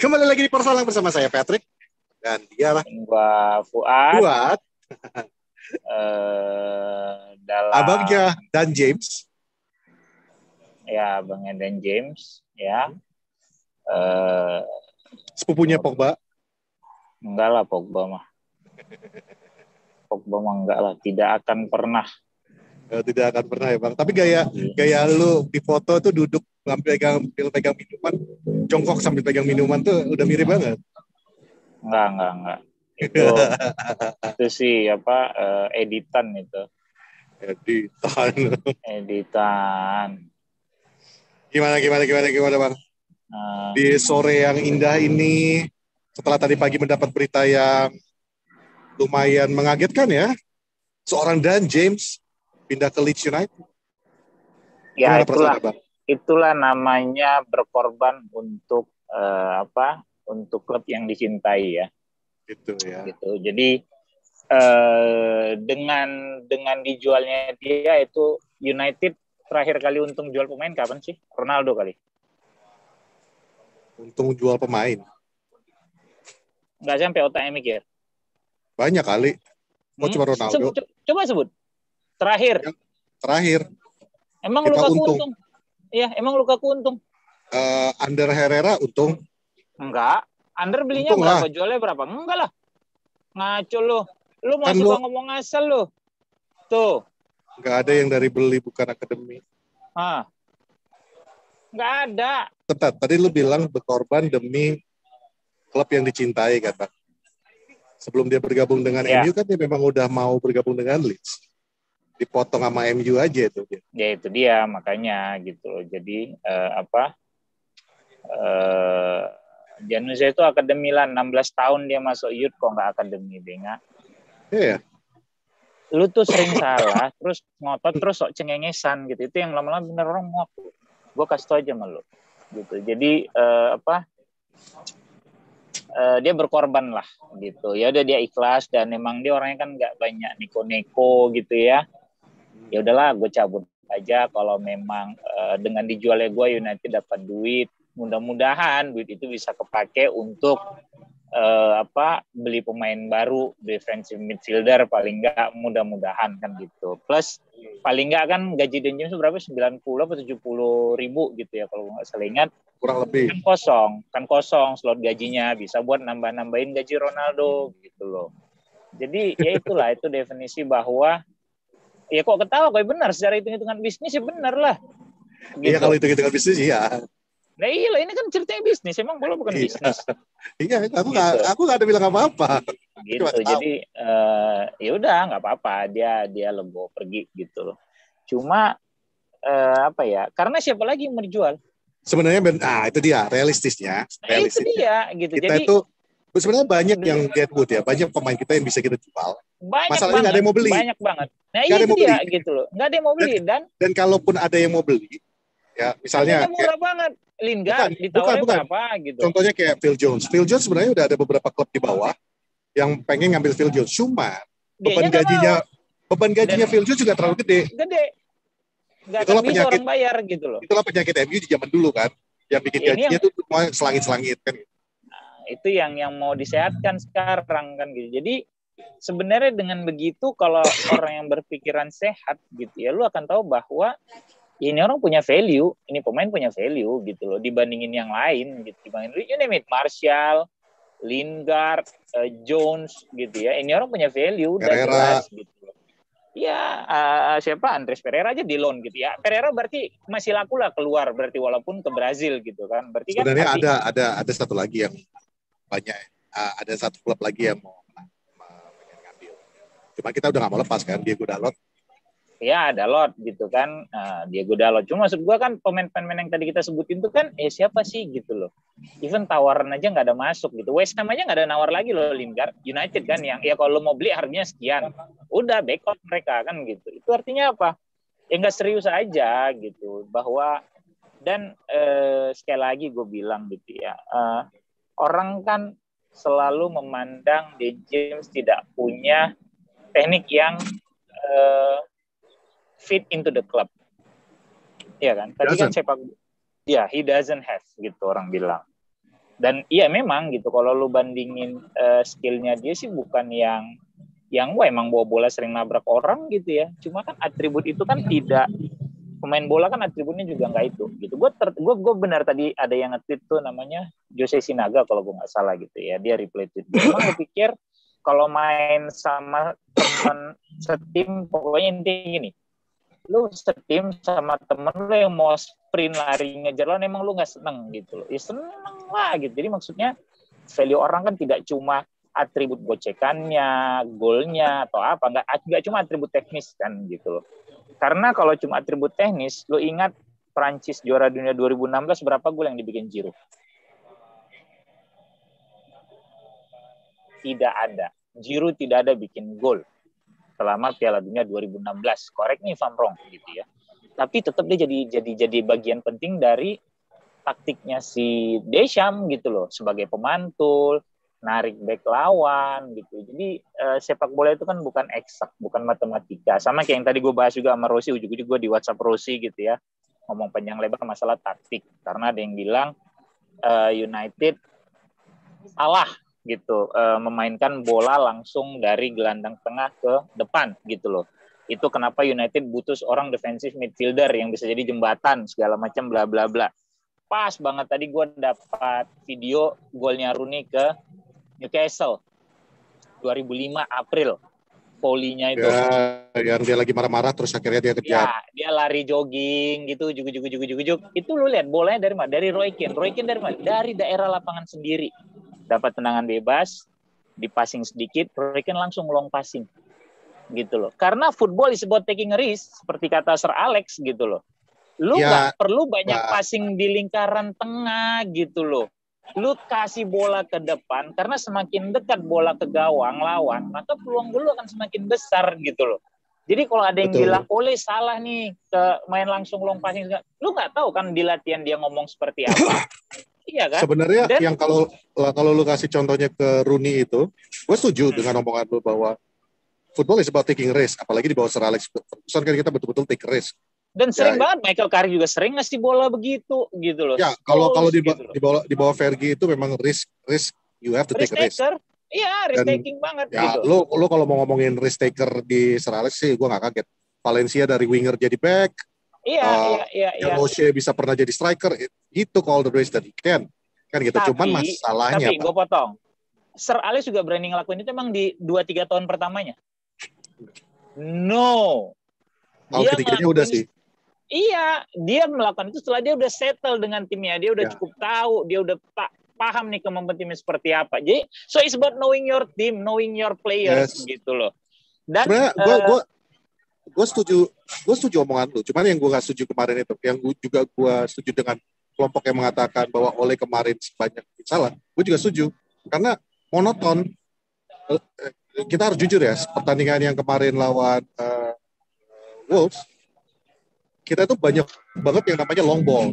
Kembali lagi di Persoalan bersama saya Patrick dan dialah Gua Fuad. buat Dalam abangnya dan James. Ya, Bang dan James ya. Sepupunya Pogba. Enggak lah Pogba mah enggak lah, tidak akan pernah. Tidak akan pernah ya Bang. Tapi gaya lu di foto tuh duduk pegang minuman, jongkok sambil pegang minuman tuh udah mirip banget. Enggak. Itu sih editan itu. Editan. Gimana Bang? Di sore yang indah ini, setelah tadi pagi mendapat berita yang lumayan mengagetkan ya, seorang Dan James pindah ke Leeds United. Ya, itulah namanya berkorban untuk untuk klub yang dicintai ya. Gitu ya. Gitu. Jadi dengan dijualnya dia itu, United terakhir kali untung jual pemain kapan sih? Ronaldo kali. Untung jual pemain. Nggak sampai otaknya mikir. Banyak kali. Cuma Ronaldo. Coba sebut. Terakhir. Emang Lukaku untung? Iya, emang Lukaku untung. Ander Herrera untung? Enggak. Ander belinya untung berapa? Lah. Jualnya berapa? Enggak lah. Ngaco lo. Lu mau suka ngomong asal lo. Tuh. Enggak ada yang dari beli bukan akademi. Enggak ada. Tadi lu bilang berkorban demi klub yang dicintai kata. Sebelum dia bergabung dengan MU kan dia memang udah mau bergabung dengan Leeds. Dipotong sama MU aja itu dia. Ya itu dia makanya gitu. Jadi Januzaj itu akademi lah, 16 tahun dia masuk youth kok nggak akademi Benga. Iya. Lu tuh sering salah, terus ngotot, terus sok cengengesan gitu. Itu yang lama-lama bener orang muak. Gue kasih tau aja sama lu. Gitu. Jadi dia berkorban lah gitu. Ya udah dia ikhlas dan emang dia orangnya kan nggak banyak neko-neko gitu ya. Ya udahlah, gue cabut aja kalau memang dengan dijualnya gue United dapat duit. Mudah-mudahan duit itu bisa kepake untuk beli pemain baru, defensive midfielder paling enggak, mudah-mudahan kan gitu. Plus paling enggak kan gaji Dan James berapa? 90 atau 70 ribu gitu ya kalau nggak salah ingat. Kurang lebih. Kan kosong slot gajinya, bisa buat nambah-nambahin gaji Ronaldo gitu loh. Jadi ya itulah, itu definisi bahwa ya kok ketawa, kok benar secara hitung-hitungan bisnis ya benar lah. Gitu. Iya kalau hitung-hitungan bisnis iya. Nah iya lah, ini kan ceritanya bisnis, emang bola bukan bisnis. Iya, aku nggak ada bilang apa-apa. Gitu, jadi ya udah nggak apa-apa, dia legowo pergi gitu loh. Cuma karena siapa lagi yang mau dijual? Sebenarnya itu dia realistisnya. Itu dia gitu. Kita jadi itu sebenarnya banyak yang Deadwood ya, banyak pemain kita yang bisa kita jual. Masalahnya nggak ada yang mau beli. Banyak banget. Nah itu dia gitu loh, nggak ada yang mau beli dan kalaupun ada yang mau beli, ya misalnya murah banget. Lingard ditawarin berapa gitu. Contohnya kayak Phil Jones. Phil Jones sebenarnya udah ada beberapa klub di bawah yang pengen ngambil Phil Jones. Cuma beban gajinya Phil Jones juga terlalu gede. Nggak akan bisa orang bayar gitu loh. Itulah penyakit MU di zaman dulu kan. Yang bikin gajinya tuh semua selangit-selangit kan. Nah, itu yang mau disehatkan sekarang kan gitu. Jadi sebenarnya dengan begitu, kalau orang yang berpikiran sehat gitu ya, lu akan tahu bahwa ini orang punya value, ini pemain punya value gitu loh, dibandingin yang lain gitu. Dibandingin you name it, Martial, Lingard, Jones gitu ya. Ini orang punya value, udah jelas gitu loh. Ya, siapa? Andres Pereira aja di loan gitu ya. Pereira berarti masih laku lah keluar, berarti walaupun ke Brazil gitu kan. Berarti sebenarnya kan ada satu lagi yang banyak, ada satu klub lagi yang mau ngambil. Cuma kita udah nggak mau lepas kan, Diego Dalot. Ya, Dalot gitu kan, Diego Dalot. Cuma maksud gue kan pemain-pemain yang tadi kita sebutin itu kan, siapa sih gitu loh. Even tawaran aja nggak ada masuk gitu. West Ham aja nggak ada nawar lagi loh, Lingard. United kan yang ya kalau mau beli harganya sekian. Udah back out mereka kan gitu. Itu artinya apa? Ya nggak serius aja gitu. Bahwa dan sekali lagi gue bilang gitu ya, orang kan selalu memandang Dan James tidak punya teknik yang fit into the club. Iya kan? Tadi kan sepak he doesn't have gitu orang bilang. Dan iya memang gitu, kalau lu bandingin skillnya dia sih bukan yang wah emang bawa bola sering nabrak orang gitu ya. Cuma kan atribut itu kan tidak, pemain bola kan atributnya juga nggak itu gitu. Gue benar tadi ada yang nge-tweet tuh namanya Jose Sinaga kalau gue nggak salah gitu ya, dia reply tweet. Emang lu pikir kalau main sama temen setim, pokoknya intinya gini, lu setim sama temen lu yang mau sprint lari ngejar lo, emang lu nggak seneng gitu loh? Ya seneng lah gitu. Jadi maksudnya value orang kan tidak cuma atribut gocekannya, golnya atau apa, nggak cuma atribut teknis kan gitu loh. Karena kalau cuma atribut teknis, lo ingat Prancis juara dunia 2016 berapa gol yang dibikin Giroud? Tidak ada. Giroud tidak ada bikin gol selama Piala Dunia 2016. Correct me if I'm wrong gitu ya. Tapi tetap dia jadi bagian penting dari taktiknya si Deschamps gitu loh, sebagai pemantul, narik back lawan gitu. Jadi sepak bola itu kan bukan eksak, bukan matematika. Sama kayak yang tadi gue bahas juga sama Rossi, ujung-ujung gue di WhatsApp Rossi gitu ya, ngomong panjang lebar masalah taktik. Karena ada yang bilang United salah gitu, memainkan bola langsung dari gelandang tengah ke depan gitu loh. Itu kenapa United butuh seorang defensive midfielder yang bisa jadi jembatan segala macam bla bla bla. Pas banget tadi gue dapat video golnya Rooney ke Newcastle 2005 April, volley-nya itu. Ya, yang dia lagi marah-marah terus akhirnya dia kejar. Ya, dia lari jogging gitu, jujuk. Itu lu lihat bolanya dari mana? Dari Roy Keane. Roy Keane dari mana? Dari daerah lapangan sendiri. Dapat tendangan bebas, dipassing sedikit, Roy Keane langsung long passing. Gitu loh. Karena football is about taking a risk, seperti kata Sir Alex gitu loh. Lu nggak perlu banyak passing di lingkaran tengah gitu loh. Lu kasih bola ke depan, karena semakin dekat bola ke gawang lawan, maka peluang lu akan semakin besar gitu loh. Jadi kalau ada yang bilang, Ole salah nih ke main langsung long passing, lu nggak tahu kan di latihan dia ngomong seperti apa. Iya kan? Sebenarnya yang kalau lu kasih contohnya ke Rooney itu, gue setuju dengan omongan lu bahwa football is about taking risk, apalagi di bawah Sir Alex Ferguson kan kita betul-betul take risk. Dan sering banget Michael Carrick juga sering ngasih bola begitu gitu loh. Ya, kalau di bawah Fergie itu memang risk you have to take risk. Iya, risk taking banget ya, gitu. Lu kalau mau ngomongin risk taker di Sir Alex sih gue nggak kaget. Valencia dari winger jadi back. Iya. Roche bisa pernah jadi striker. Itu call the race that he can. Kan gitu. Cuman masalahnya gue potong. Sir Alex juga berani ngelakuin itu emang di 2-3 tahun pertamanya. No. Dia ketiganya udah sih. Iya, dia melakukan itu setelah dia udah settle dengan timnya, dia udah cukup tahu, dia udah paham nih kemampuan timnya seperti apa. Jadi, so it's about knowing your team, knowing your players gitu loh. Dan gue setuju omongan lu. Cuman yang gue nggak setuju kemarin itu, yang gue setuju dengan kelompok yang mengatakan bahwa Ole kemarin sebanyak salah. Gue juga setuju karena monoton. Kita harus jujur ya, pertandingan yang kemarin lawan Wolves. Kita tuh banyak banget yang namanya long ball.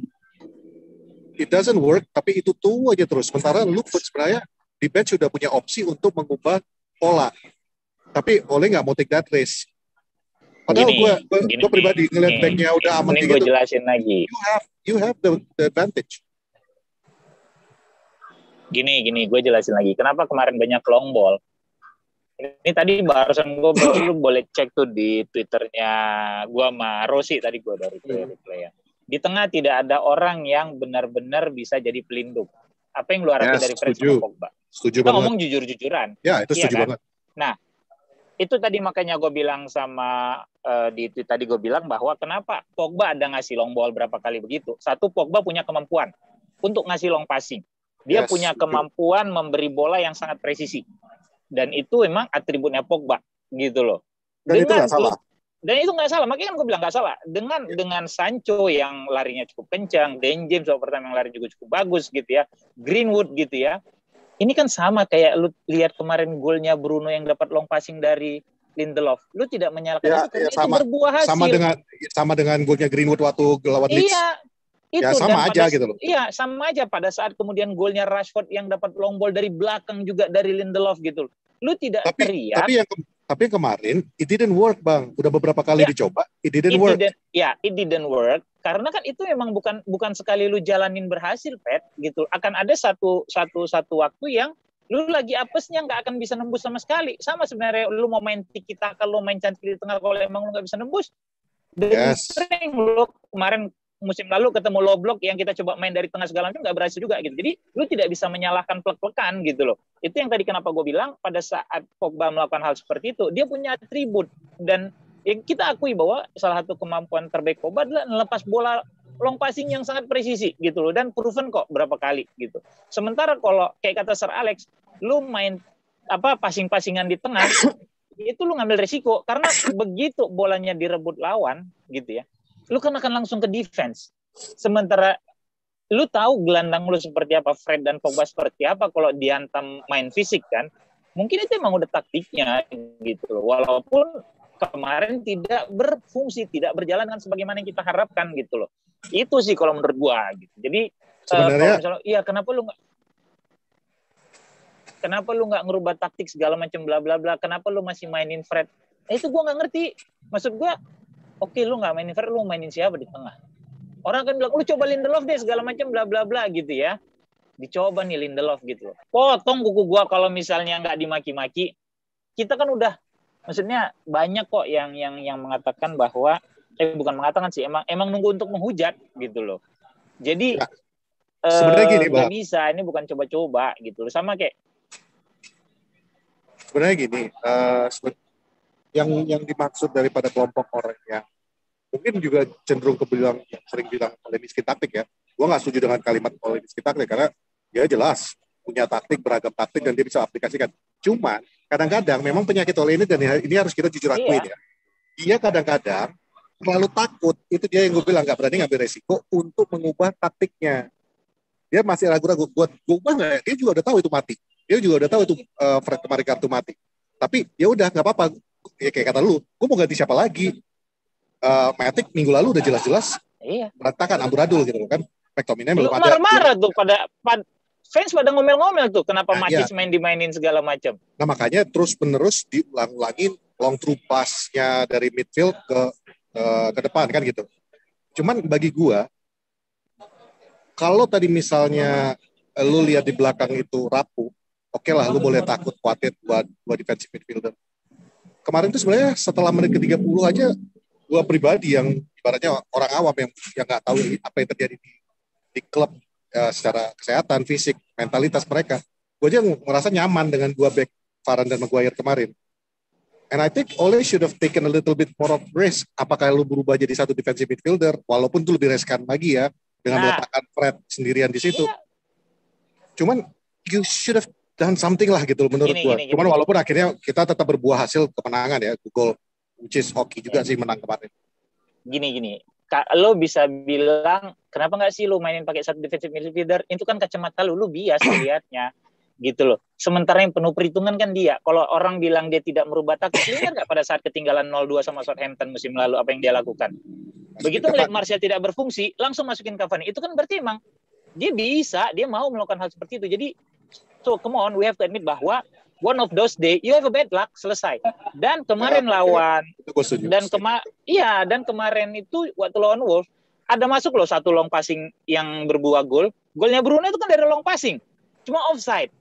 It doesn't work, tapi itu tuh aja terus. Sementara lu sebenarnya di bench sudah punya opsi untuk mengubah pola. Tapi Ole nggak mau take that risk. Padahal gue pribadi ngeliat backnya udah aman gitu. Gue jelasin lagi. You have the advantage. Gini, gue jelasin lagi. Kenapa kemarin banyak long ball? Ini tadi barusan gue lu boleh cek tuh di Twitternya gue sama Rossi tadi gue dari replay ya. Di tengah tidak ada orang yang benar-benar bisa jadi pelindung. Apa yang lu harapin dari Fred sama Pogba? Setuju kita banget. Ngomong jujur-jujuran. Ya, itu setuju banget. Nah, itu tadi makanya gue bilang sama di tweet tadi gue bilang bahwa kenapa Pogba ada ngasih long ball berapa kali begitu. Satu, Pogba punya kemampuan untuk ngasih long passing. Dia punya kemampuan memberi bola yang sangat presisi. Dan itu memang atributnya Pogba gitu loh. Dan itu nggak salah. Dan itu nggak salah. Makanya kan gue bilang nggak salah. Dengan Sancho yang larinya cukup kencang, Dan James waktu pertama yang lari juga cukup bagus gitu ya, Greenwood gitu ya. Ini kan sama kayak lu lihat kemarin golnya Bruno yang dapat long passing dari Lindelof. Lu tidak menyalahkan itu karena itu berbuah hasil. Sama dengan golnya Greenwood waktu lawan Leeds. Iya. Itu ya sama aja gitu loh. Iya, sama aja pada saat kemudian golnya Rashford yang dapat long ball dari belakang juga dari Lindelof gitu. Lu tidak teriak. Tapi yang kemarin it didn't work, Bang. Udah beberapa kali dicoba, it didn't work. It didn't work Karena kan itu memang bukan sekali lu jalanin berhasil, Pet, gitu. Akan ada satu waktu yang lu lagi apesnya nggak akan bisa nembus sama sekali. Sama sebenarnya lu mau main tiki taka, lu main cantik di tengah, kalau emang lu nggak bisa nembus. Dan sering lu kemarin musim lalu ketemu low block yang kita coba main dari tengah segala macam nggak berhasil juga gitu. Jadi lu tidak bisa menyalahkan plek-plekan gitu loh. Itu yang tadi kenapa gue bilang pada saat Pogba melakukan hal seperti itu, dia punya atribut, dan yang kita akui bahwa salah satu kemampuan terbaik Pogba adalah melepas bola long passing yang sangat presisi gitu loh, dan proven kok berapa kali gitu. Sementara kalau kayak kata Sir Alex, lu main passing-passingan di tengah itu lu ngambil resiko, karena begitu bolanya direbut lawan gitu ya, lu kan akan langsung ke defense. Sementara lu tahu gelandang lu seperti apa, Fred dan Pogba seperti apa kalau dihantam main fisik kan. Mungkin itu emang udah taktiknya gitu loh. Walaupun kemarin tidak berfungsi, tidak berjalan dengan sebagaimana yang kita harapkan gitu loh. Itu sih kalau menurut gua gitu. Jadi sebenarnya iya, kenapa lu nggak ngerubah taktik segala macam bla bla bla, kenapa lu masih mainin Fred? Itu gua nggak ngerti. Maksud gua, oke, lu nggak mainin Fred, lu mainin siapa di tengah? Orang kan bilang, lu coba Lindelof deh segala macam bla bla bla gitu ya. Dicoba nih Lindelof gitu. Potong kuku gua kalau misalnya nggak dimaki-maki. Kita kan udah, maksudnya banyak kok yang mengatakan bahwa bukan mengatakan sih, emang nunggu untuk menghujat gitu loh. Jadi sebenarnya gini, nggak bisa, ini bukan coba-coba gitu loh. Sama kayak sebenarnya gini, yang dimaksud daripada kelompok orang yang mungkin juga cenderung kebilang, yang sering bilang oleh miskin taktik ya. Gue nggak setuju dengan kalimat oleh miskin taktik, karena dia jelas punya taktik, beragam taktik, dan dia bisa aplikasikan. Cuma kadang-kadang memang penyakit oleh ini, dan ini harus kita jujur akuin ya. Dia kadang-kadang terlalu takut, itu dia yang gue bilang nggak berani ngambil resiko untuk mengubah taktiknya. Dia masih ragu-ragu, gue ubah nggak ya? Dia juga udah tahu itu mati. Dia juga udah tahu itu Fred kemarin kartu mati. Tapi ya udah nggak apa-apa. Ya kayak kata lu, gue mau ganti siapa lagi? Matic minggu lalu udah jelas-jelas berantakan, amburadul gitu kan. McTominay belum ada. Marah-marah tuh pada fans pada ngomel-ngomel tuh, kenapa Matic main dimainin segala macam. Nah makanya terus-menerus diulang-ulangin long through pass-nya dari midfield ke depan kan gitu. Cuman bagi gua, kalau tadi misalnya lu lihat di belakang itu rapuh, oke lah, lu boleh takut, khawatir buat defensive midfielder. Kemarin tuh sebenarnya setelah menit ke-30 aja, gua pribadi yang ibaratnya orang awam yang nggak tahu apa yang terjadi di klub secara kesehatan, fisik, mentalitas mereka, gua aja merasa nyaman dengan dua back Varane dan Maguire kemarin. And I think Ole should have taken a little bit more of risk. Apakah lu berubah jadi satu defensive midfielder, walaupun itu lebih riskan lagi ya, dengan meletakkan Fred sendirian di situ. Cuman you should have done something lah gitu menurut gua. Cuman walaupun akhirnya kita tetap berbuah hasil kemenangan ya, gol which is hoki juga sih menang kemarin. Gini. Lo bisa bilang, kenapa nggak sih lo mainin pakai satu defensive midfielder? Itu kan kacamata lu bias lihatnya. Gitu loh. Sementara yang penuh perhitungan kan dia. Kalau orang bilang dia tidak merubah taktik, lihat nggak pada saat ketinggalan 0-2 sama Southampton musim lalu apa yang dia lakukan? Begitu melihat Martial tidak berfungsi, langsung masukin Cavani. Itu kan berarti emang dia bisa, dia mau melakukan hal seperti itu. Jadi, so come on, we have to admit bahwa one of those day you have a bad luck, selesai. Dan kemarin dan kemarin itu waktu lawan Wolves ada masuk loh satu long passing yang berbuah gol. Golnya Bruno itu kan dari long passing, cuma offside.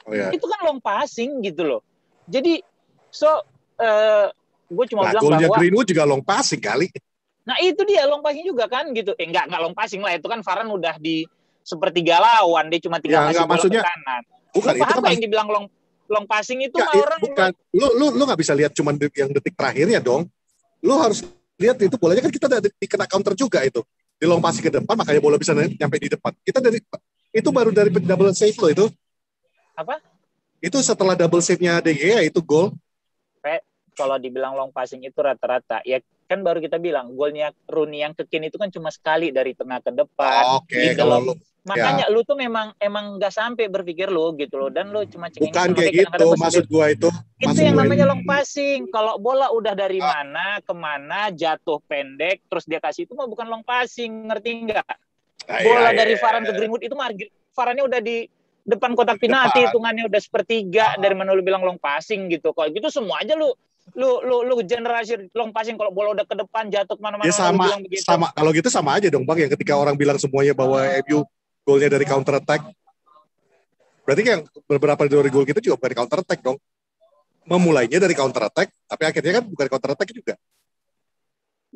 Itu kan long passing gitu loh. Jadi gue cuma bilang golnya bahwa Greenwood juga long passing kali. Nah itu dia long passing juga kan gitu. Enggak long passing lah, itu kan Varane udah di sepertiga lawan, dia cuma tinggal kasih bola ke kanan. Bukan itu kan yang dibilang long passing itu orang bukan. Lu nggak bisa lihat cuma yang detik terakhirnya dong. Lu harus lihat itu bolanya kan kita dikena counter juga itu. Di long passing ke depan makanya bola bisa nyampe di depan. Kita itu baru dari double save lo itu. Apa? Itu setelah double save-nya De Gea itu gol. Kalau dibilang long passing itu rata-rata ya kan, baru kita bilang golnya Rooney yang ke Kane itu kan cuma sekali dari tengah ke depan. Oke, kalau lu makanya lu tuh memang nggak sampai berpikir lu gitu loh, dan lu cuma cengeng. Bukan kayak gitu, maksud gua itu yang namanya long passing. Kalau bola udah dari mana kemana jatuh pendek terus dia kasih, itu mah bukan long passing, ngerti nggak? Bola dari Varane ke Greenwood itu mah Varane udah di depan kotak penalti, hitungannya udah sepertiga. Dari mana lu bilang long passing gitu? Kalau gitu semua aja lu Lu generasi long passing kalau bola udah ke depan jatuh kemana-mana Ya lu sama, bilang begitu. sama. Kalau gitu sama aja dong Bang, yang ketika orang bilang semuanya bahwa MU golnya dari counter attack. Berarti yang beberapa dari gol kita juga dari counter attack dong. Memulainya dari counter attack, tapi akhirnya kan bukan counter attack juga.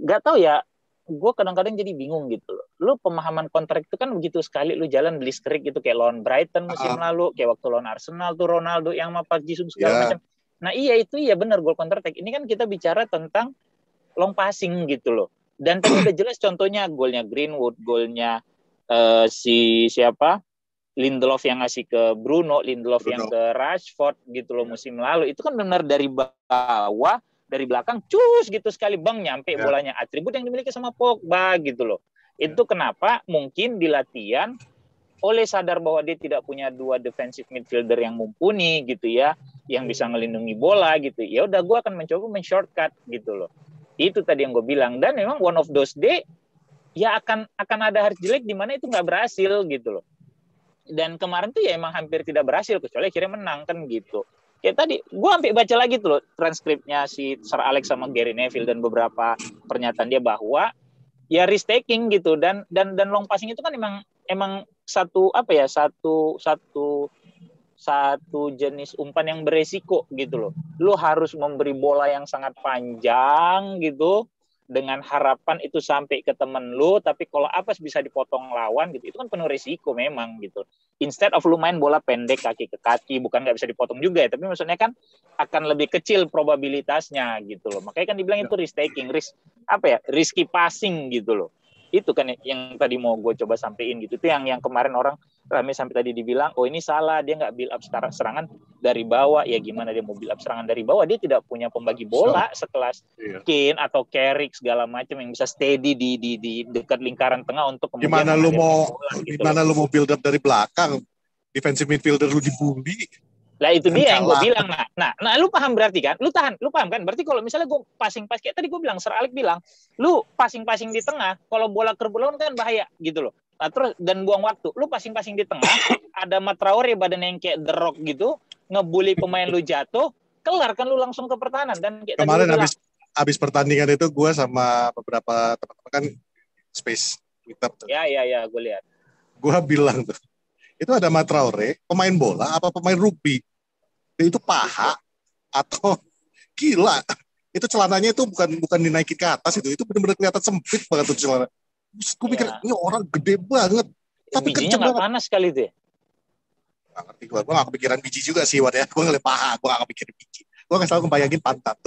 Gak tahu ya, gue kadang-kadang jadi bingung gitu loh. Lu pemahaman kontrak itu kan begitu sekali lu jalan beli strik gitu kayak lawan Brighton musim lalu, kayak waktu lawan Arsenal tuh Ronaldo yang sama Park Ji-sung segala macam. Nah iya itu iya benar gol counter attack. Ini kan kita bicara tentang long passing gitu loh. Dan tadi udah jelas contohnya golnya Greenwood, golnya si siapa? Lindelof yang ngasih ke Bruno, Lindelof yang ke Rashford gitu loh musim lalu. Itu kan benar dari bawah, dari belakang cus gitu sekali bang nyampe bolanya. Atribut yang dimiliki sama Pogba gitu loh. Itu kenapa mungkin di latihan Ole sadar bahwa dia tidak punya dua defensive midfielder yang mumpuni gitu ya, yang bisa ngelindungi bola gitu. Ya udah gue akan mencoba men-shortcut gitu loh. Itu tadi yang gue bilang. Dan memang one of those day ya akan ada hari jelek di mana itu nggak berhasil gitu loh. Dan kemarin tuh ya emang hampir tidak berhasil kecuali akhirnya menang kan gitu. Kayak tadi gue sampai baca lagi tuh loh transkripnya si Sir Alex sama Gary Neville dan beberapa pernyataan dia bahwa ya risk taking gitu dan long passing itu kan emang satu apa ya satu jenis umpan yang beresiko gitu loh. Lu harus memberi bola yang sangat panjang gitu dengan harapan itu sampai ke temen lu, tapi kalau apa bisa dipotong lawan gitu, itu kan penuh risiko memang gitu. Instead of lu main bola pendek kaki ke kaki, bukan nggak bisa dipotong juga ya, tapi maksudnya kan akan lebih kecil probabilitasnya gitu loh. Makanya kan dibilang itu risk taking, risky passing gitu loh. Itu kan yang tadi mau gue coba sampein gitu. Itu yang kemarin orang rame sampai tadi dibilang, oh ini salah, dia nggak build up serangan dari bawah. Ya gimana dia mau build up serangan dari bawah? Dia tidak punya pembagi bola sekelas Kane atau Carrick segala macam yang bisa steady di dekat lingkaran tengah untuk kemudian gimana lu mau build up dari belakang? Defensive midfielder lu dibully. Lah itu dia yang gue bilang. Nah, lu paham berarti kan? Lu paham kan? Berarti kalau misalnya gue passing kayak tadi gue bilang, Sir Alex bilang, lu passing di tengah, kalau bola kerbulon kan bahaya gitu loh. Nah, terus dan buang waktu. Lu passing di tengah, ada Matraore badan yang kayak The Rock gitu, ngebully pemain lu jatuh, kelar kan lu langsung ke pertahanan. Dan kayak kemarin habis pertandingan itu gue sama beberapa teman-teman kan space Twitter tuh. Ya, gue lihat. Gue bilang tuh, itu ada Matraore, pemain bola apa pemain rugby? Itu paha atau gila? Itu celananya itu bukan dinaikin ke atas itu benar-benar kelihatan sempit banget tuh celana. Gue pikir ini orang gede banget, tapi bijinya nggak panas sekali tuh. Nggak ngerti gue nggak kepikiran biji juga sih, ya. Gue ngeliat paha, gue nggak kepikiran biji. Gue nggak selalu ngebayangin pantat.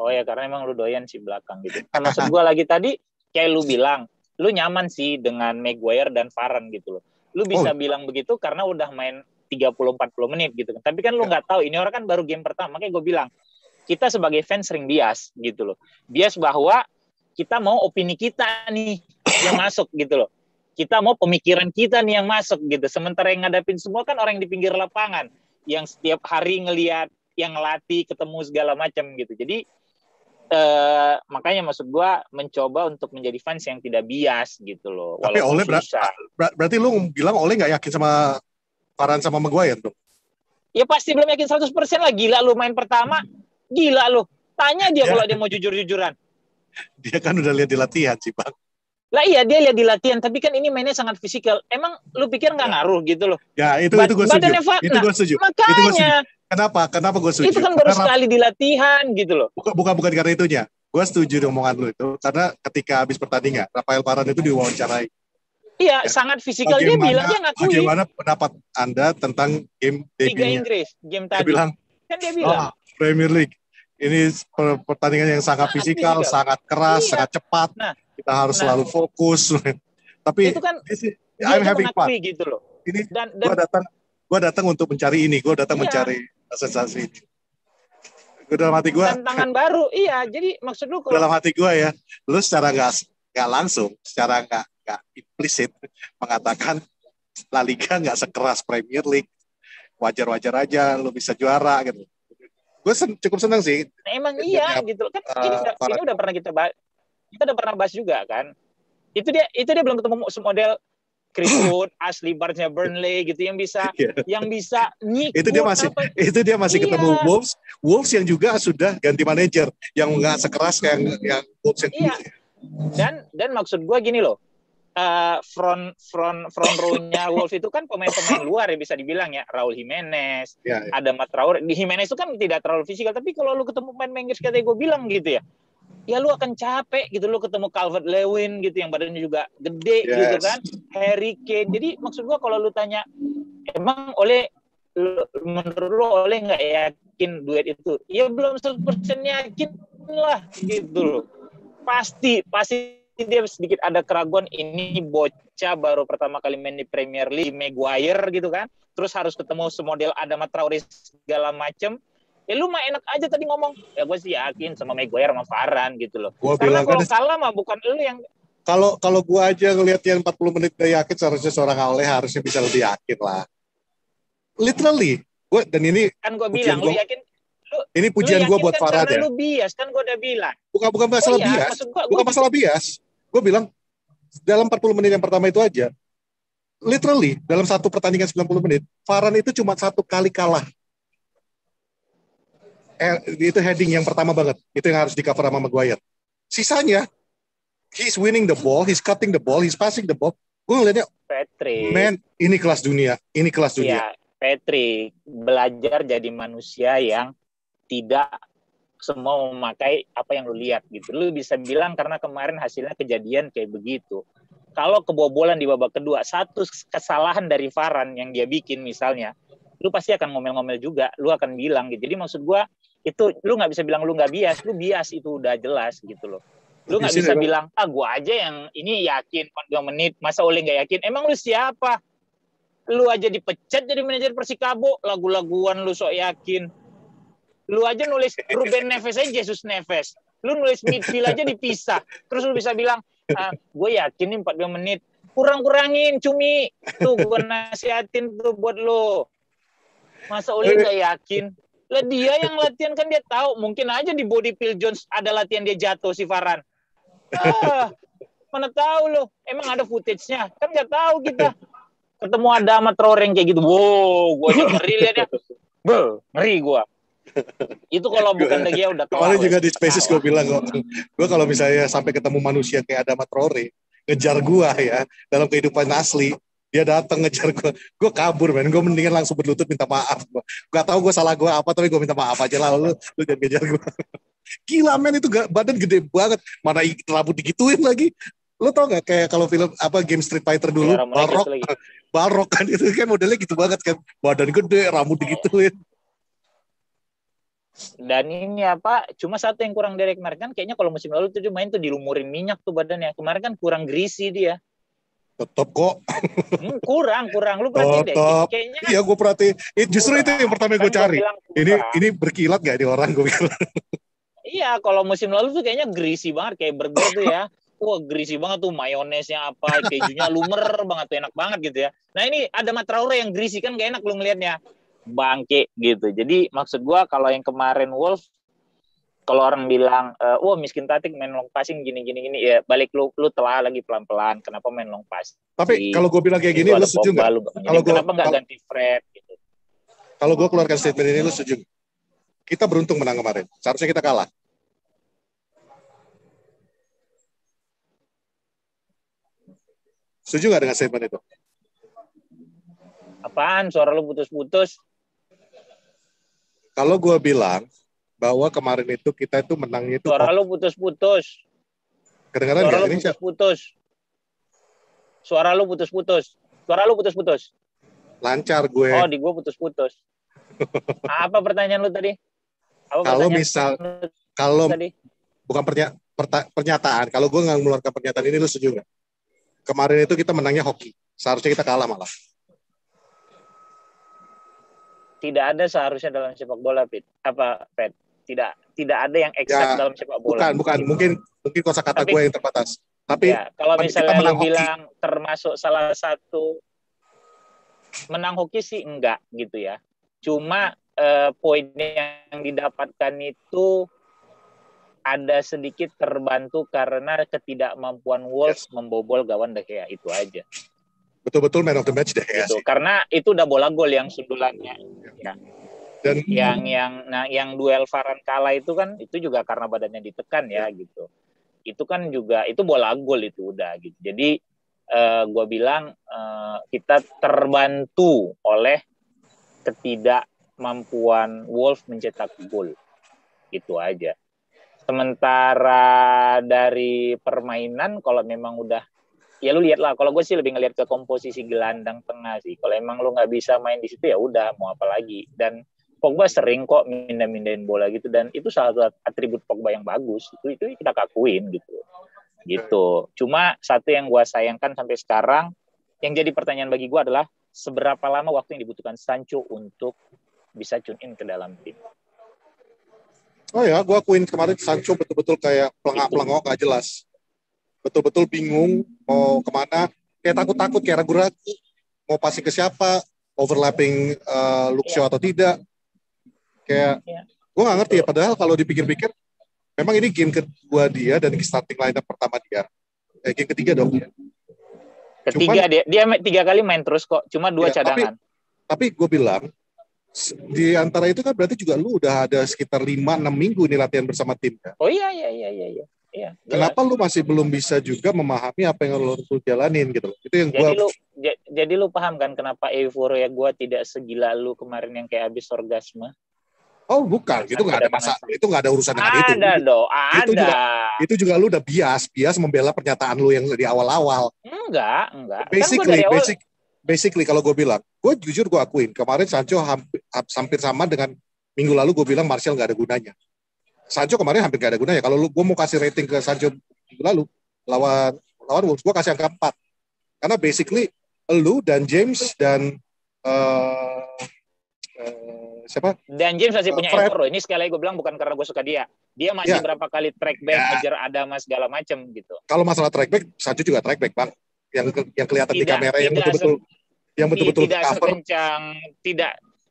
Oh ya karena emang lu doyan sih belakang gitu. Nah, maksud gue lagi tadi kayak lu bilang, lu nyaman sih dengan Maguire dan Varane gitu loh. Lu bisa bilang begitu karena udah main 30-40 menit gitu kan. Tapi kan lu nggak tahu, ini orang kan baru game pertama. Makanya gue bilang, kita sebagai fans sering bias gitu loh. Bias bahwa kita mau opini kita nih yang masuk gitu loh. Kita mau pemikiran kita nih yang masuk gitu. Sementara yang ngadapin semua kan orang yang di pinggir lapangan. Yang setiap hari ngelihat, yang ngelatih, ketemu segala macam gitu. Jadi makanya maksud gue mencoba untuk menjadi fans yang tidak bias gitu loh. Tapi Ole berarti lu bilang Ole nggak yakin sama Varane sama Maguire dong? Ya pasti belum yakin 100% lah. Gila lu main pertama, gila lu. Tanya dia kalau dia mau jujur-jujuran. Dia kan udah lihat di latihan sih Bang. Lah iya dia lihat di latihan, tapi kan ini mainnya sangat fisikal. Emang lu pikir nggak ngaruh gitu loh? Ya itu gue setuju. Itu gue setuju. Makanya. Kenapa gue setuju? Itu kan baru sekali di latihan gitu loh. Bukan karena itunya. Gue setuju dengan omongan lu itu karena ketika habis pertandingan Rafael Varane itu diwawancarai. Iya, sangat fisikal. Dia bilang, dia ngakui. Bagaimana pendapat Anda tentang game Liga Inggris, game tadi. Dia bilang, Premier League ini pertandingan yang sangat fisikal, sangat keras, sangat cepat. Nah, kita harus selalu fokus. Tapi itu kan I'm having fun. Gitu loh. Ini gue datang untuk mencari ini, gue datang mencari sensasi ini. Dalam hati gue tantangan baru, iya. Jadi maksud lu dalam hati gue ya, lu secara nggak langsung, secara nggak implisit mengatakan La Liga nggak sekeras Premier League, wajar aja lu bisa juara gitu. Gue cukup senang sih. Emang iya gitu kan. Ini udah pernah kita udah pernah bahas juga kan. Itu dia belum ketemu model Chris Wood, Ashley Barnes-nya Burnley gitu yang bisa ngikut. Itu dia masih ketemu Wolves yang juga sudah ganti manajer yang nggak sekeras yang Wolves yang dulu. Dan maksud gue gini loh, front row-nya Wolves itu kan pemain-pemain luar ya bisa dibilang ya, Raul Jimenez, ada Matt Traore. Di Jimenez itu kan tidak terlalu fisikal, tapi kalau lu ketemu pemain Inggris kayak gue bilang gitu ya lu akan capek gitu. Lu ketemu Calvert-Lewin gitu yang badannya juga gede gitu kan, Harry Kane. Jadi maksud gua kalau lu tanya emang menurut lu Ole nggak yakin duet itu, ya belum 100% yakin lah gitu loh. Pasti dia sedikit ada keraguan, ini bocah baru pertama kali main di Premier League, Maguire gitu kan, terus harus ketemu semodel Adama Traore segala macem. Ya lu mah enak aja tadi ngomong, ya gue sih yakin sama Maguire sama Varane gitu loh. Karena kalau kalah mah bukan lu yang... Kalau gue aja ngeliatnya 40 menit gak yakin, seharusnya seorang Ole harusnya bisa lebih yakin lah. Literally. Dan ini kan gue bilang, lu yakin... Ini pujian gue buat Varane ya. Karena lu bias, kan gue udah bilang. Bukan masalah bias. Bukan masalah bias. Gue bilang, dalam 40 menit yang pertama itu aja, literally, dalam satu pertandingan 90 menit, Varane itu cuma satu kali kalah. Itu heading yang pertama banget. Itu yang harus di-cover sama Maguire. Sisanya, he's winning the ball, he's cutting the ball, he's passing the ball. Gue ngeliatnya, man, ini kelas dunia. Iya, Patrick, belajar jadi manusia yang tidak semua memakai apa yang lu lihat gitu. Lu bisa bilang karena kemarin hasilnya kejadian kayak begitu. Kalau kebobolan di babak kedua, satu kesalahan dari Varane yang dia bikin misalnya, lu pasti akan ngomel-ngomel juga. Lu akan bilang gitu. Jadi maksud gue, itu lu nggak bisa bilang lu nggak bias. Lu bias itu udah jelas gitu loh. Lu nggak bisa bilang, gue aja yang ini yakin 2 menit, masa Ole nggak yakin? Emang lu siapa? Lu aja dipecat jadi manajer Persikabo, lagu-laguan lu sok yakin. Lu aja nulis Ruben Neves aja Jesus Neves. Lu nulis midfield aja dipisah. Terus lu bisa bilang, gue yakin nih 42 menit. Kurang-kurangin, Cumi. Tuh, gue nasihatin tuh buat lu. Masa Ole nggak yakin? Lah dia yang latihan kan dia tahu. Mungkin aja di body Phil Jones ada latihan dia jatuh si Varane. Mana tahu lo. Emang ada footage-nya? Kan nggak tahu kita. Ketemu ada sama Traore kayak gitu. Wow, gue aja ngeri liatnya. Ngeri gue. Itu kalau bukan dia udah kelar. Kemarin juga di Spaces gue bilang kok. Gue kalau misalnya sampai ketemu manusia kayak Adama Traore, ngejar gue ya, dalam kehidupan asli, dia datang ngejar gue kabur, men. Gue mendingan langsung berlutut minta maaf. Gue tahu gue salah gue apa, tapi gue minta maaf aja lah. Lu jangan ngejar gue. Gila, men, itu badan gede banget. Mana rambut digituin lagi. Lu tau gak kayak kalau film game Street Fighter dulu, Balrog kan, itu kan modelnya gitu banget kan. Badan gede, rambut digituin. Dan ini cuma satu yang kurang dari kemarin kan, kayaknya kalau musim lalu tuh dia main tuh dilumurin minyak tuh badannya. Kemarin kan kurang greasy dia. Tetap kok. Kurang. Lu perhatiin deh. Kayaknya iya, gue perhatiin. Justru itu yang pertama gue cari. Ini berkilat gak di orang, gue bilang. Iya, kalau musim lalu tuh kayaknya greasy banget, kayak burger tuh ya. Wah, greasy banget tuh, mayonesnya kejunya lumer banget tuh, enak banget gitu ya. Nah ini ada Matt Traore yang greasy kan gak enak lu ngelihatnya. Bangke gitu. Jadi maksud gue kalau yang kemarin Wolves, kalau orang bilang, miskin Tatik main long passing gini, ya balik lu telah lagi pelan-pelan. Kenapa main long passing? Tapi kalau gue bilang kayak gini, lu setuju nggak? Kenapa nggak ganti Fred? Gitu. Kalau gue keluarkan statement ini, lu setuju? Kita beruntung menang kemarin. Seharusnya kita kalah. Setuju nggak dengan statement itu? Apaan? Suara lu putus-putus. Kalau gue bilang bahwa kemarin itu kita itu menangnya itu... Suara lu putus-putus. Kedengaran nggak? Ini Suara lu putus-putus. Lancar gue. Oh, di gue putus-putus. Apa pertanyaan lu tadi? Bukan pernyataan. Kalau gue nggak mengeluarkan pernyataan ini, lu setuju nggak? Kemarin itu kita menangnya hoki. Seharusnya kita kalah malah. Tidak ada seharusnya dalam sepak bola, Pet. Tidak ada yang eksak dalam sepak bola. Bukan. Mungkin kosakata gue yang terbatas. Tapi ya, kalau misalnya lu bilang termasuk salah satu menang hoki sih enggak gitu ya. Cuma poin yang didapatkan itu ada sedikit terbantu karena ketidakmampuan Wolves membobol gawang De Gea, itu aja. Betul-betul man of the match deh ya gitu. sih. Karena itu udah bola gol yang sundulannya. Ya. Dan yang duel Varane kalah itu kan itu juga karena badannya ditekan ya gitu. Itu kan juga itu bola gol itu udah gitu. Jadi gue bilang kita terbantu oleh ketidakmampuan Wolves mencetak gol. Itu aja. Sementara dari permainan kalau memang udah ya lu lihat lah, kalau gue sih lebih ngelihat ke komposisi gelandang tengah sih. Kalau emang lu nggak bisa main di situ ya udah mau apa lagi. Dan Pogba sering kok mindahin bola gitu, dan itu salah satu atribut Pogba yang bagus. Itu kita akuin gitu. Cuma satu yang gue sayangkan sampai sekarang, yang jadi pertanyaan bagi gue adalah seberapa lama waktu yang dibutuhkan Sancho untuk bisa tune in ke dalam tim. oh ya, gue akuin kemarin Sancho betul-betul kayak pelengak-pelengok gak jelas. Betul-betul bingung mau kemana, kayak takut-takut, kayak ragu-ragu mau passing ke siapa, overlapping Luxio atau tidak. Kayak gue nggak ngerti ya, padahal kalau dipikir-pikir memang ini game kedua dia dan starting lineup pertama dia. Game ketiga dong dia. Ketiga dia 3 kali main terus kok, cuma 2 cadangan. Tapi gue bilang di antara itu kan berarti juga lu udah ada sekitar 5-6 minggu nih latihan bersama tim kan? Oh iya. Kenapa lu masih belum bisa juga memahami apa yang lu jalanin gitu? Itu yang jadi lu paham kan kenapa euforia gue tidak segila lu kemarin yang kayak habis orgasme? Oh bukan, itu nggak ada masalah, itu nggak ada urusan dengan itu. Ada dong, ada. Itu juga lu udah bias membela pernyataan lu yang di awal-awal. Enggak. Basically kalau gue bilang, gue jujur gue akuin kemarin Sancho hampir sama dengan minggu lalu gue bilang Martial nggak ada gunanya. Sancho kemarin hampir nggak ada gunanya. Kalau gue mau kasih rating ke Sancho minggu lalu lawan Wolves, gue kasih angka 4. Karena basically lu dan James dan siapa? Dan James masih punya effort loh. Ini sekali lagi gue bilang bukan karena gue suka dia. Dia masih berapa kali track back, ngejar Adama segala macam gitu. Kalau masalah track back, Sancho juga track back, Bang. Yang kelihatan di kamera yang betul-betul cover.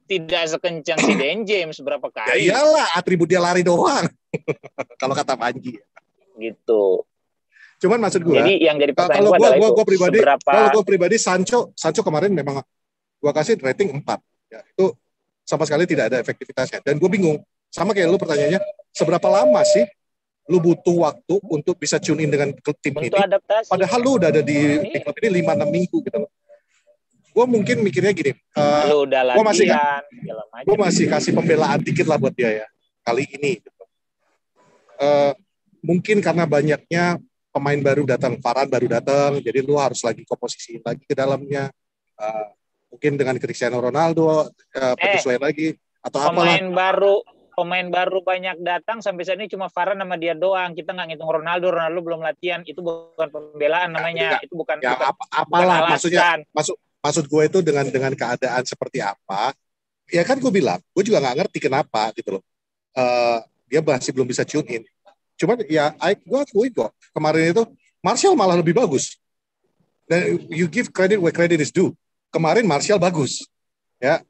Tidak sekencang si Dan James berapa kali. Ya iyalah, atribut dia lari doang. Kalau kata Panji. Gitu. Cuman maksud gue, jadi yang jadi pertanyaan gue adalah kalau gue pribadi Sancho kemarin memang gue kasih rating 4. Ya, itu sama sekali tidak ada efektivitasnya. Dan gue bingung, sama kayak lu pertanyaannya, seberapa lama sih lu butuh waktu untuk bisa tune in dengan tim ini? Adaptasi. Padahal lu udah ada di klub ini 5-6 minggu gitu loh. Gue mungkin mikirnya gini, gue masih kasih pembelaan dikit lah buat dia ya, kali ini. Gitu. Mungkin karena banyaknya pemain baru datang, Varane baru datang, jadi lu harus lagi komposisiin lagi ke dalamnya. Mungkin dengan Cristiano Ronaldo penyesuaian lagi atau apalah. Pemain baru banyak datang, sampai saat ini cuma Varane sama dia doang. Kita nggak ngitung Ronaldo belum latihan. Itu bukan pembelaan namanya. Itu bukan apalah maksudnya. Maksud gue itu dengan keadaan seperti apa? Ya kan gue bilang, gue juga nggak ngerti kenapa gitu loh. Dia masih belum bisa tune in. Cuman ya gue akui kok kemarin itu Martial malah lebih bagus. Dan you give credit where credit is due. Kemarin Martial bagus, ya.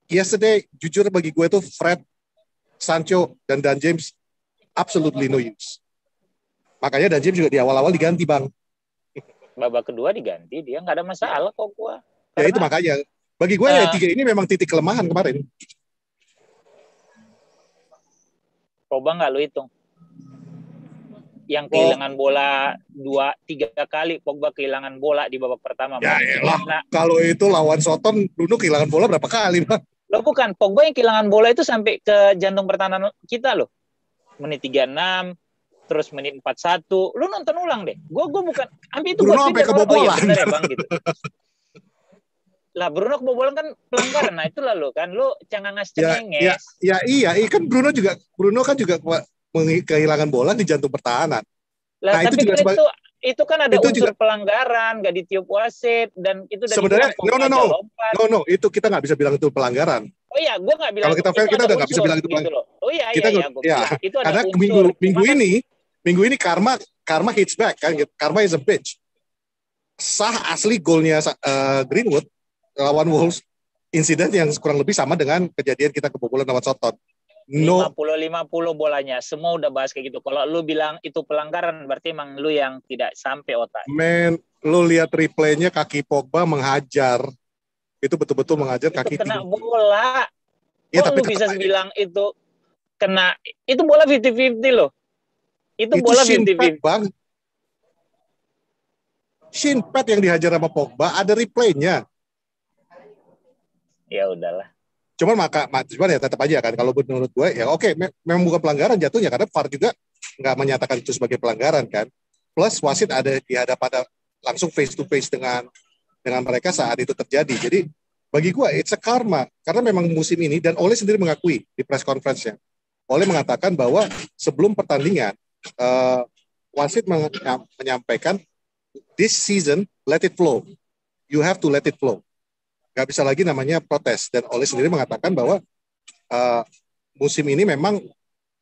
Yesterday, jujur bagi gue itu Fred, Sancho, dan Dan James absolutely no use. Makanya Dan James juga di awal-awal diganti, Bang. Babak kedua diganti, dia nggak ada masalah kok gue. Ya itu makanya. Bagi gue ya 3 ini memang titik kelemahan kemarin. Coba nggak lu hitung? Yang kehilangan bola 2-3 kali, Pogba kehilangan bola di babak pertama. Ya elah, kalau itu lawan Soton, Bruno kehilangan bola berapa kali, Bang? Loh bukan, Pogba yang kehilangan bola itu sampai ke jantung pertahanan kita loh. Menit 36, terus menit 41. Lu nonton ulang deh. Gue bukan, ambil itu Bruno sampai kebobolan. Oh, ya, Bang, gitu. Lah Bruno kebobolan kan pelanggaran. Nah itu lah lo kan, lu cengenges. Iya, kan Bruno kan juga kehilangan bola di jantung pertahanan. Lah, nah, tapi itu kan ada unsur juga pelanggaran, nggak ditiup wasit, dan itu dari sebenarnya no, itu kita nggak bisa bilang itu pelanggaran. Oh iya, gue nggak bilang. Kalau kita fair, kita udah nggak bisa bilang itu pelanggaran. Gitu oh iya, itu ada karena unsur. minggu ini karma hits back kan, karma is a bitch. Sah asli golnya Greenwood lawan Wolves, insiden yang kurang lebih sama dengan kejadian kita kebobolan lawan Soton. No. 50-50 bolanya. Semua udah bahas kayak gitu. Kalau lu bilang itu pelanggaran, berarti emang lu yang tidak sampai otak. Men, lu lihat replaynya kaki Pogba menghajar. Itu betul-betul mengajar itu kaki kena tinggi. Bola. Ya, Kok tapi lu bisa aja. bilang itu kena? Itu bola 50-50 loh. Itu bola shin pad, 50-50. Bang. Shin pad yang dihajar sama Pogba ada replaynya. Ya udahlah. Cuman ya tetap aja kan kalau menurut gue ya oke, memang bukan pelanggaran jatuhnya karena VAR juga nggak menyatakan itu sebagai pelanggaran kan. Plus wasit ada di hadapan langsung face to face dengan mereka saat itu terjadi. Jadi bagi gue it's a karma karena memang musim ini dan Ole sendiri mengakui di press conference-nya. Ole mengatakan bahwa sebelum pertandingan wasit menyampaikan this season let it flow. You have to let it flow. Gak bisa lagi namanya protes. Dan Ole sendiri mengatakan bahwa musim ini memang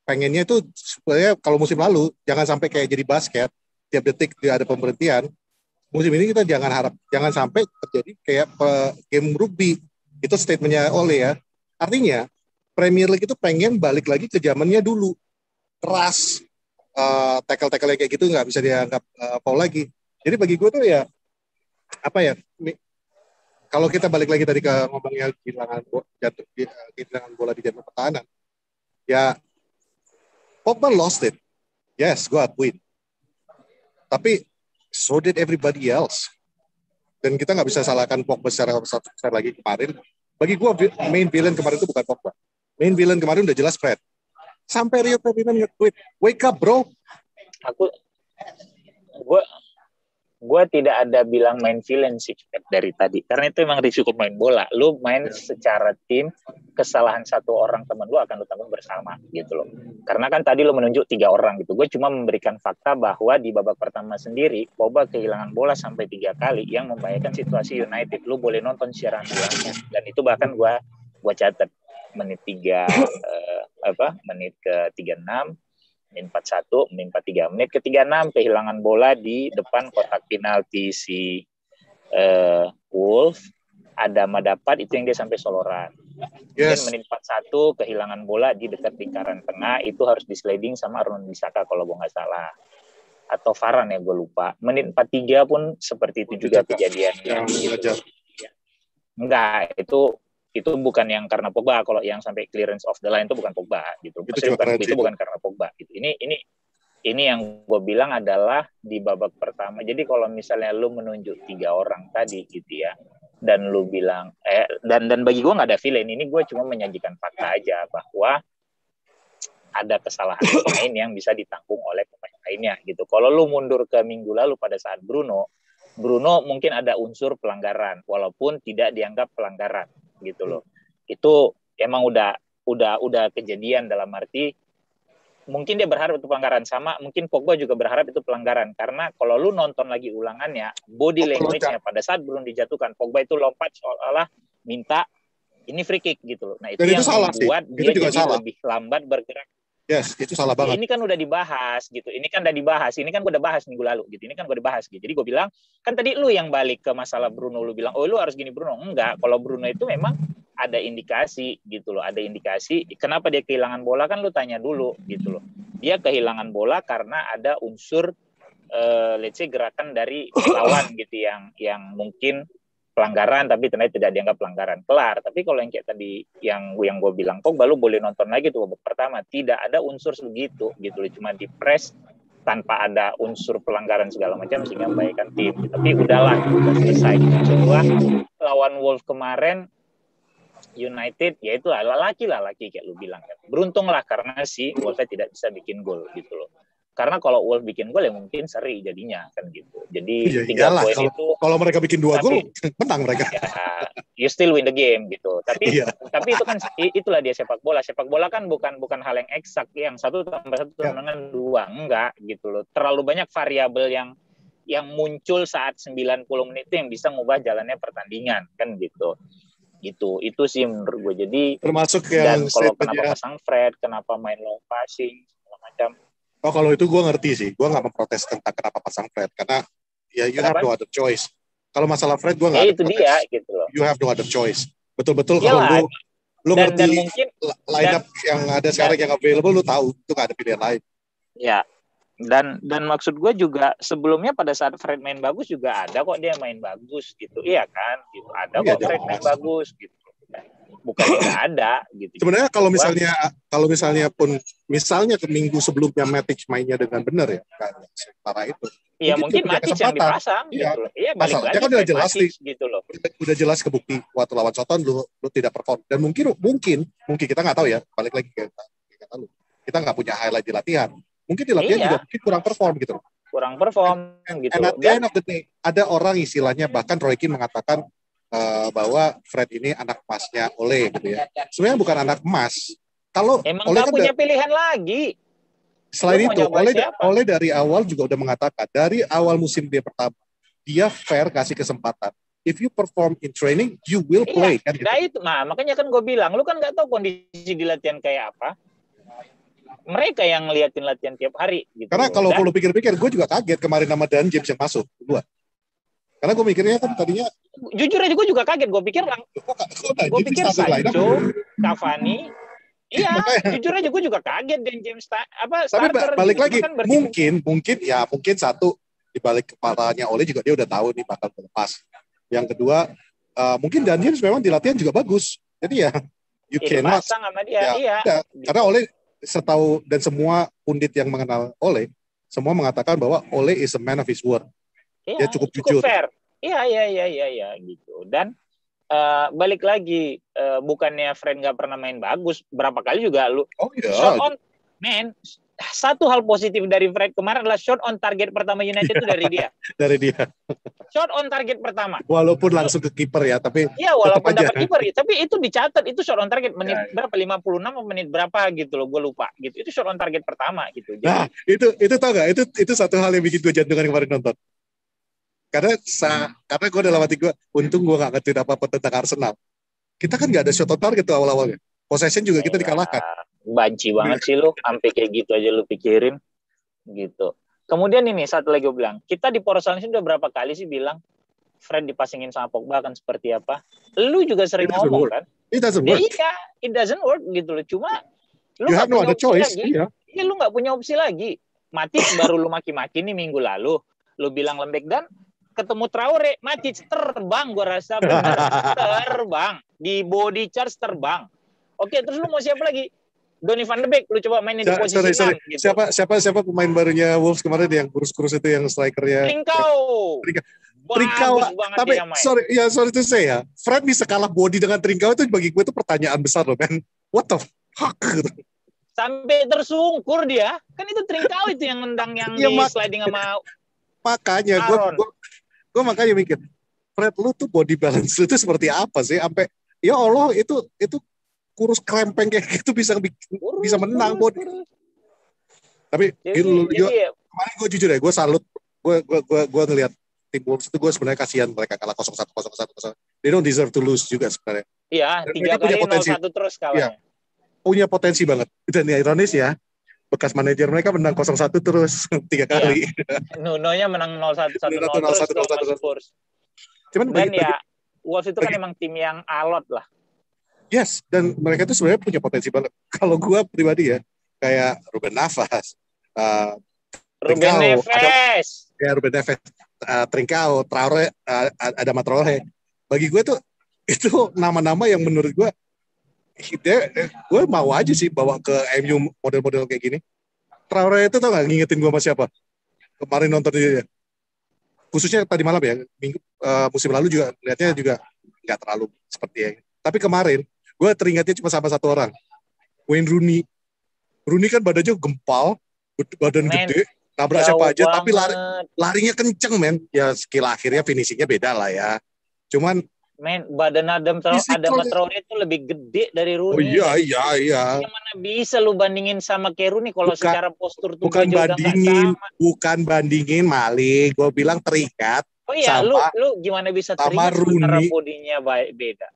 pengennya itu supaya kalau musim lalu jangan sampai kayak jadi basket tiap detik ada pemberhentian. Musim ini kita jangan sampai terjadi kayak game rugby. Itu statementnya Ole ya. Artinya Premier League itu pengen balik lagi ke zamannya dulu. Keras, tackle-tackle kayak gitu nggak bisa dianggap foul lagi. Jadi bagi gue tuh ya apa ya? Kalau kita balik lagi tadi ke ngomongnya kehilangan bola di jatuh pertahanan, ya Pogba lost it. Yes, gue akuin. Tapi so did everybody else. Dan kita nggak bisa salahkan Pogba secara lagi kemarin. Bagi gue main villain kemarin itu bukan Pogba. Main villain kemarin udah jelas Fred. Sampai Rio Ferdinand nge-tweet, wake up bro. Gue tidak ada bilang main villain sih dari tadi, karena itu emang risiko main bola. Lu main secara tim, kesalahan satu orang teman lu akan lu tanggung bersama gitu loh. Karena kan tadi lu menunjuk 3 orang gitu. Gue cuma memberikan fakta bahwa di babak pertama sendiri Pogba kehilangan bola sampai 3 kali yang membahayakan situasi United. Lu boleh nonton siaran ulangnya, dan itu bahkan gue catat menit 3 menit ke 36, menit 41, menit 43, menit ke 36 kehilangan bola di depan kotak penalti si Wolf. Adama dapat itu yang dia sampai soloran. Kemudian menit 41 kehilangan bola di dekat lingkaran tengah, itu harus disliding sama Aaron Wan-Bissaka kalau gue nggak salah, atau Varane ya gue lupa. Menit 43 pun seperti itu juga kejadiannya. Gitu. Enggak, itu bukan yang karena Pogba. Kalau yang sampai clearance of the line itu bukan Pogba gitu. Itu bukan karena Pogba gitu. Ini yang gue bilang adalah di babak pertama. Jadi kalau misalnya lu menunjuk 3 orang tadi gitu ya, dan lu bilang dan bagi gue nggak ada villain. Ini gue cuma menyajikan fakta aja bahwa ada kesalahan pemain yang bisa ditanggung oleh pemain lainnya gitu. Kalau lu mundur ke minggu lalu pada saat Bruno mungkin ada unsur pelanggaran walaupun tidak dianggap pelanggaran gitu loh. Itu emang udah kejadian, dalam arti mungkin dia berharap itu pelanggaran, sama mungkin Pogba juga berharap itu pelanggaran, karena kalau lu nonton lagi ulangannya, body language-nya pada saat belum dijatuhkan, Pogba itu lompat seolah-olah minta ini free kick gitu loh. Nah itu yang membuat dia jadi lebih lambat bergerak. Yes, itu salah banget. Ini kan udah dibahas gitu. Ini kan gue udah bahas minggu lalu gitu. Ini kan gue udah bahas gitu. Jadi gue bilang, kan tadi lu yang balik ke masalah Bruno, lu bilang, "Oh, lu harus gini Bruno." Enggak, kalau Bruno itu memang ada indikasi gitu loh, ada indikasi. Kenapa dia kehilangan bola kan lu tanya dulu gitu loh. Dia kehilangan bola karena ada unsur let's say gerakan dari lawan gitu yang mungkin pelanggaran tapi ternyata tidak dianggap pelanggaran, kelar. Tapi kalau yang kayak tadi yang gue bilang, Pogba lu boleh nonton lagi tuh babak pertama, tidak ada unsur segitu gitu loh, cuma di press tanpa ada unsur pelanggaran segala macam sehingga membahayakan tim. Tapi udahlah, udah selesai. Coba lawan Wolves kemarin United, ya itu laki kayak lu bilang kan. Beruntunglah karena si Wolves tidak bisa bikin gol gitu loh. Karena kalau Wolves bikin gol ya mungkin seri jadinya kan gitu. Jadi 3 poin itu kalau mereka bikin 2 gol menang mereka. Ya, you still win the game gitu. Tapi itu kan itulah dia sepak bola. Sepak bola kan bukan hal yang eksak, yang 1 tambah 1 dengan 2, enggak gitu loh. Terlalu banyak variabel yang muncul saat 90 menit itu yang bisa mengubah jalannya pertandingan kan gitu. Itu sih menurut gue. Jadi termasuk yang dan kalau kenapa pasang Fred, kenapa main long passing segala macam. Oh, kalau itu gue ngerti sih. Gue nggak memprotes tentang kenapa pasang Fred. Karena ya you have no other choice. Kalau masalah Fred gue nggak ada itu protes. Dia gitu loh. You have no other choice. Betul-betul kalau lu Lu ngerti dan mungkin line up yang ada sekarang yang available, lu tahu itu gak ada pilihan lain. Ya, dan maksud gue juga sebelumnya pada saat Fred main bagus juga ada kok dia main bagus gitu, iya kan? Gitu. Ada kok Fred main bagus gitu. Bukan nggak ada gitu. Sebenarnya kalau misalnya pun ke minggu sebelumnya Matic mainnya dengan benar ya, kan sementara itu. Iya mungkin Matic yang dipasang iya. gitu loh. Iya balik Masalahnya lagi kan udah jelas Matic, gitu loh. Udah jelas kebukti waktu lawan Soton lu tidak perform, dan mungkin kita nggak tahu ya, balik lagi ke kata lu. Kita nggak punya highlight di latihan. Mungkin di latihan juga mungkin kurang perform gitu loh. Kurang perform gitu. And at the end of the day, ada orang istilahnya bahkan Roy Keane mengatakan bahwa Fred ini anak emasnya Ole gitu ya. Sebenarnya bukan anak emas. Kalau emang nggak punya pilihan lagi. Selain itu, Ole dari awal juga udah mengatakan, dari awal musim dia pertama, dia fair kasih kesempatan. If you perform in training, you will play. Kan, gitu. Makanya kan gue bilang, lu kan nggak tahu kondisi di latihan kayak apa. Mereka yang ngeliatin latihan tiap hari. Gitu. Karena kalau lu pikir-pikir, gue juga kaget kemarin nama Dan James yang masuk. Karena gue mikirnya kan tadinya, jujur aja gue juga kaget. Gue pikir Sancho, Cavani. Iya, jujur aja gue juga kaget Dan James Tapi balik gitu. Lagi kan mungkin satu di balik kepalanya Ole juga dia udah tahu nih bakal berlepas. Yang kedua mungkin Dan James memang di latihan juga bagus. Jadi ya you cannot sama dia. Iya. Karena Ole setahu dan semua pundit yang mengenal Ole semua mengatakan bahwa Ole is a man of his word. Iya, dia cukup jujur. Fair. Iya gitu. Dan balik lagi bukannya Fred nggak pernah main bagus, berapa kali juga lu shot on satu hal positif dari Fred kemarin adalah shot on target pertama United itu dari dia. Dari dia. Shot on target pertama. Walaupun langsung ke kiper ya, tapi iya walaupun dapat kiper ya, tapi itu dicatat itu shot on target menit berapa 56 atau menit berapa gitu loh, gue lupa gitu. Itu shot on target pertama gitu. Jadi, nah, itu tau gak? Itu satu hal yang bikin gue jantungan kemarin nonton. Karena gue dalam hati gue, untung gue gak ngerti apa-apa tentang Arsenal. Kita kan gak ada shot on target tuh awal-awalnya. Possession juga kita dikalahkan. Banci banget sih lu, sampai kayak gitu aja lu pikirin. Gitu. Kemudian ini satu lagi gue bilang, kita di poros ini udah berapa kali sih bilang Fred dipasingin sama Pogba kan seperti apa? Lu juga sering ngomong kan? It doesn't work. Iya, it doesn't work gitu loh. Cuma lu gak punya opsi choice, lagi. Iya, lu gak punya opsi lagi. Matic baru lu maki-maki nih minggu lalu. Lu bilang lembek dan ketemu Traore, Matic terbang gue rasa bener. Terbang. Di body charge terbang. Oke, terus lu mau siapa lagi? Donny van de Beek, lu coba mainin di posisi 6. Gitu. Siapa pemain barunya Wolves kemarin yang kurus-kurus itu yang strikernya? Trincao. Tapi sorry to say ya, Fred bisa kalah body dengan Trincao itu bagi gue itu pertanyaan besar loh, man. What the fuck? Sampai tersungkur dia. Kan itu Trincao itu yang nendang yang di sliding sama makanya gue makanya mikir, Fred lu tuh body balance lu tuh seperti apa sih? Sampai ya Allah itu kurus krempeng kayak gitu bisa menang body. Tapi kemarin gue jujur ya, gue salut, gue ngelihat tim Wolves itu gue sebenarnya kasihan mereka kalah 0-1. They don't deserve to lose juga sebenarnya. Iya, 3 kali 0-1 terus kalahnya. Punya potensi banget. Dan ironis ya, bekas manajer mereka menang 0-1 terus 3 kali. Nunonya menang 0-1 terus. Cuman dan ya Wolves itu kan emang tim yang alot lah. Yes, dan mereka tuh sebenarnya punya potensi banget. Kalau gue pribadi ya, kayak Ruben Neves, Trincao, Traore, ada Traore. Bagi gue tuh itu nama-nama yang menurut gue mau aja sih bawa ke MU model-model kayak gini. Traore itu tau gak ngingetin gue sama siapa? Kemarin nonton dia. Khususnya tadi malam ya, musim lalu juga lihatnya juga nggak terlalu seperti yang. Tapi kemarin gue teringatnya cuma sama satu orang, Wayne Rooney. Rooney kan badannya gempal, badan gede, nabrak siapa aja, banget. Tapi larinya kenceng, men. Ya skill akhirnya finishingnya beda lah ya. Cuman badan Adam Traore itu lebih gede dari Rooney. Oh iya. Yang mana bisa lu bandingin sama kayak Rooney kalau secara postur tuh bukan bandingin Malik. Gue bilang terikat. Oh iya, lu gimana bisa terikat sementara bodinya beda?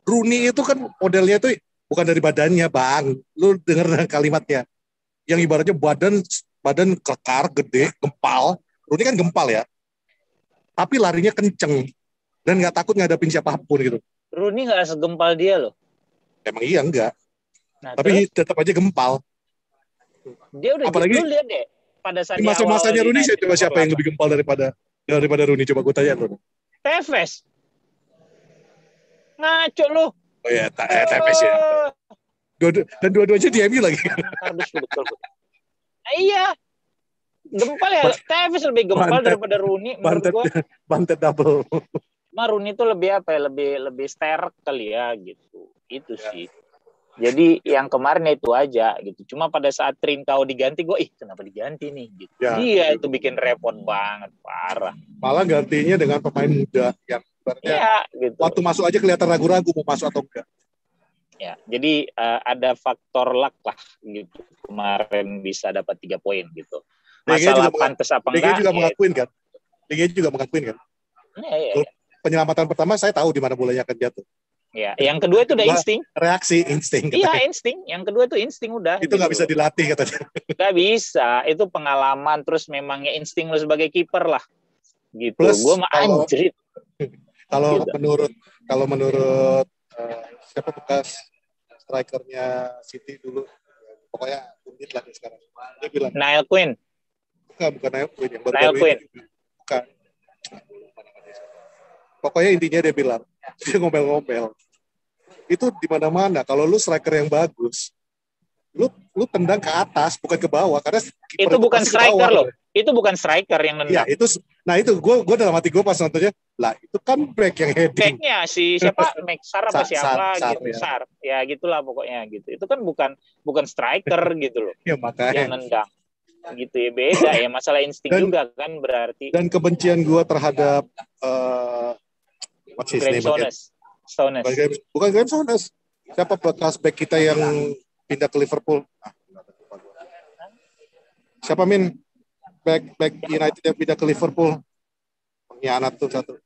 Rooney itu kan modelnya tuh bukan dari badannya, Bang. Lu denger kalimatnya. Yang ibaratnya badan kekar, gede, gempal. Rooney kan gempal ya. Tapi larinya kenceng. Dan gak takut ngadapin siapapun gitu. Rooney gak segempal dia loh. Emang iya enggak. Nah, Tapi tetap aja gempal. Dia udah apalagi lu lihat deh pada saat di masa-masanya Rooney coba siapa yang lebih gempal daripada Rooney, coba gue tanya lu. Tevez. Ngaco lu. Oh ya, Tevez ya. Dan dua-duanya di MU lagi. Kardus betul. Iya. Gempal ya, Tevez lebih gempal daripada Rooney menurut gue. Bantet double. Rooney itu lebih apa ya, lebih sterk kali ya gitu. Itu sih. Jadi yang kemarin itu aja gitu. Cuma pada saat Trincao diganti, gue kenapa diganti nih? Gitu. Ya, dia itu bikin repot banget, parah. Malah gantinya dengan pemain muda yang ya, gitu. Waktu masuk aja kelihatan ragu-ragu mau masuk atau enggak. Ya, jadi ada faktor luck lah gitu. Kemarin bisa dapat 3 poin gitu. Masalah pantas apa enggak? DG juga mengakuin kan? DG juga mengakuin kan? Iya. Penyelamatan pertama saya tahu di mana bolanya akan jatuh. Ya, yang kedua itu udah insting. Reaksi insting. Iya, insting. Yang kedua itu insting udah. Itu nggak bisa dilatih katanya. Nggak bisa. Itu pengalaman terus memangnya insting lu sebagai kiper lah. Gitu. Plus, gue mah anjrit. Kalau gitu. menurut siapa bekas strikernya City dulu, pokoknya unit lagi sekarang. Dia bilang. Niall Quinn. Bukan Niall Quinn yang baru-baru ini. Bukan. Pokoknya intinya dia bilang, dia ngomel-ngomel. Itu di mana-mana. Kalau lu striker yang bagus, lu tendang ke atas bukan ke bawah karena itu bukan striker loh. Itu bukan striker yang nendang. Ya, itu gue dalam hati gue pas nontonnya, lah itu kan back yang heading. Backnya si siapa? Sar apa siapa Sar, gitu. Sar. Ya gitulah pokoknya gitu. Itu kan bukan striker gitu loh. Ya makanya. Yang nendang. Gitu ya, beda ya, masalah insting juga kan berarti. Dan kebencian gue terhadap Graham Souness. Bukan Graham Souness. Siapa bekas back kita yang pindah ke Liverpool? Siapa back United yang pindah ke Liverpool? Pengkhianat tuh satu.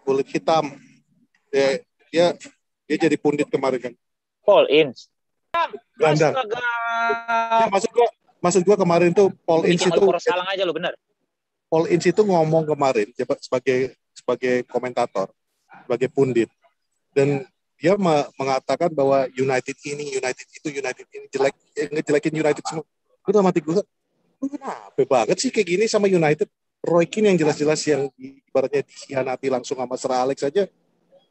Kulit hitam. Dia jadi pundit kemarin kan. Paul Ince. Gelandang. Ya, maksud gua kemarin tuh Paul Ince itu salah aja lo, benar. Paul Ince itu ngomong kemarin sebagai komentator, sebagai pundit, dan dia mengatakan bahwa United ini ngejelekin United semua. Gue udah mati gue, kenapa banget sih kayak gini sama United? Roy Keane yang jelas-jelas yang ibaratnya dikhianati langsung sama Sir Alex aja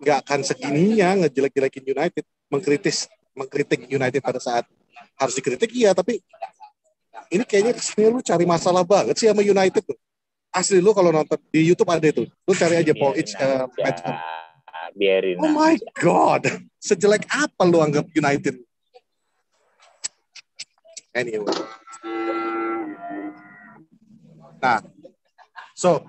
nggak akan segininya ngejelek-jelekin United, mengkritik United pada saat harus dikritik iya, tapi ini kayaknya kesini lu cari masalah banget sih sama United tuh. Asli lu kalau nonton di YouTube ada itu, lu cari aja Paul Ince match. Biarin. Oh my God, sejelek apa lu anggap United? Anyway. Nah, so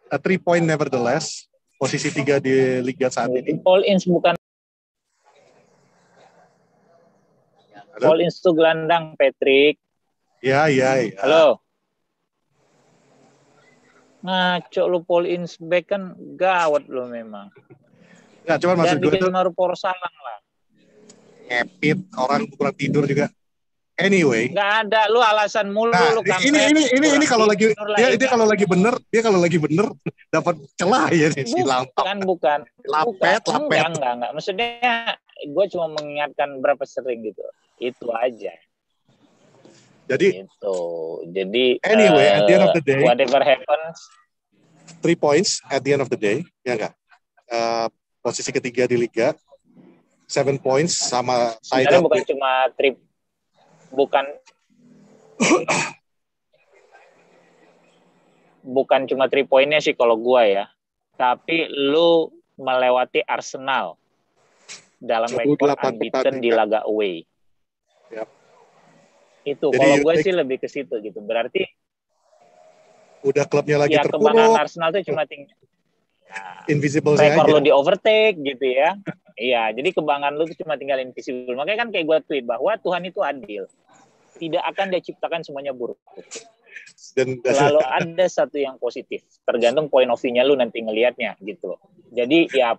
a 3 point nevertheless, posisi 3 di Liga saat ini. Paul Ince bukan. Paul Ince itu gelandang, Patrick. Ya. Halo. Ngaco lu, Paul Ince back kan gawat lu memang. Nggak, cuman maksud gue itu Marupor salang lah. ngepit, orang kurang tidur juga. Anyway. Nggak ada, lu alasan mulu. Nah, lu kan ini kalau lagi dia kalau lagi bener dapat celah ya si Lampet. Bukan. Lapet. Enggak. Maksudnya gue cuma mengingatkan berapa sering gitu. Itu aja. Jadi anyway, at the end of the day, whatever happens, 3 points at the end of the day, ya enggak? Posisi ketiga di Liga, 7 points sama Sebenarnya bukan cuma bukan cuma 3 poinnya sih kalau gua ya, tapi lu melewati Arsenal dalam rekor unbeaten di laga away. Yep. Itu kalau gue sih lebih ke situ gitu. Berarti udah klubnya lagi terpuruk. Kebanggaan Arsenal tuh cuma tinggal invisible rekor aja. lu di overtake gitu ya. Iya, jadi kebanggaan lu tuh cuma tinggal invisible. Makanya kan kayak gue tweet bahwa Tuhan itu adil. Tidak akan dia ciptakan semuanya buruk. Dan selalu ada satu yang positif. Tergantung point of view-nya lu nanti ngelihatnya gitu. Jadi ya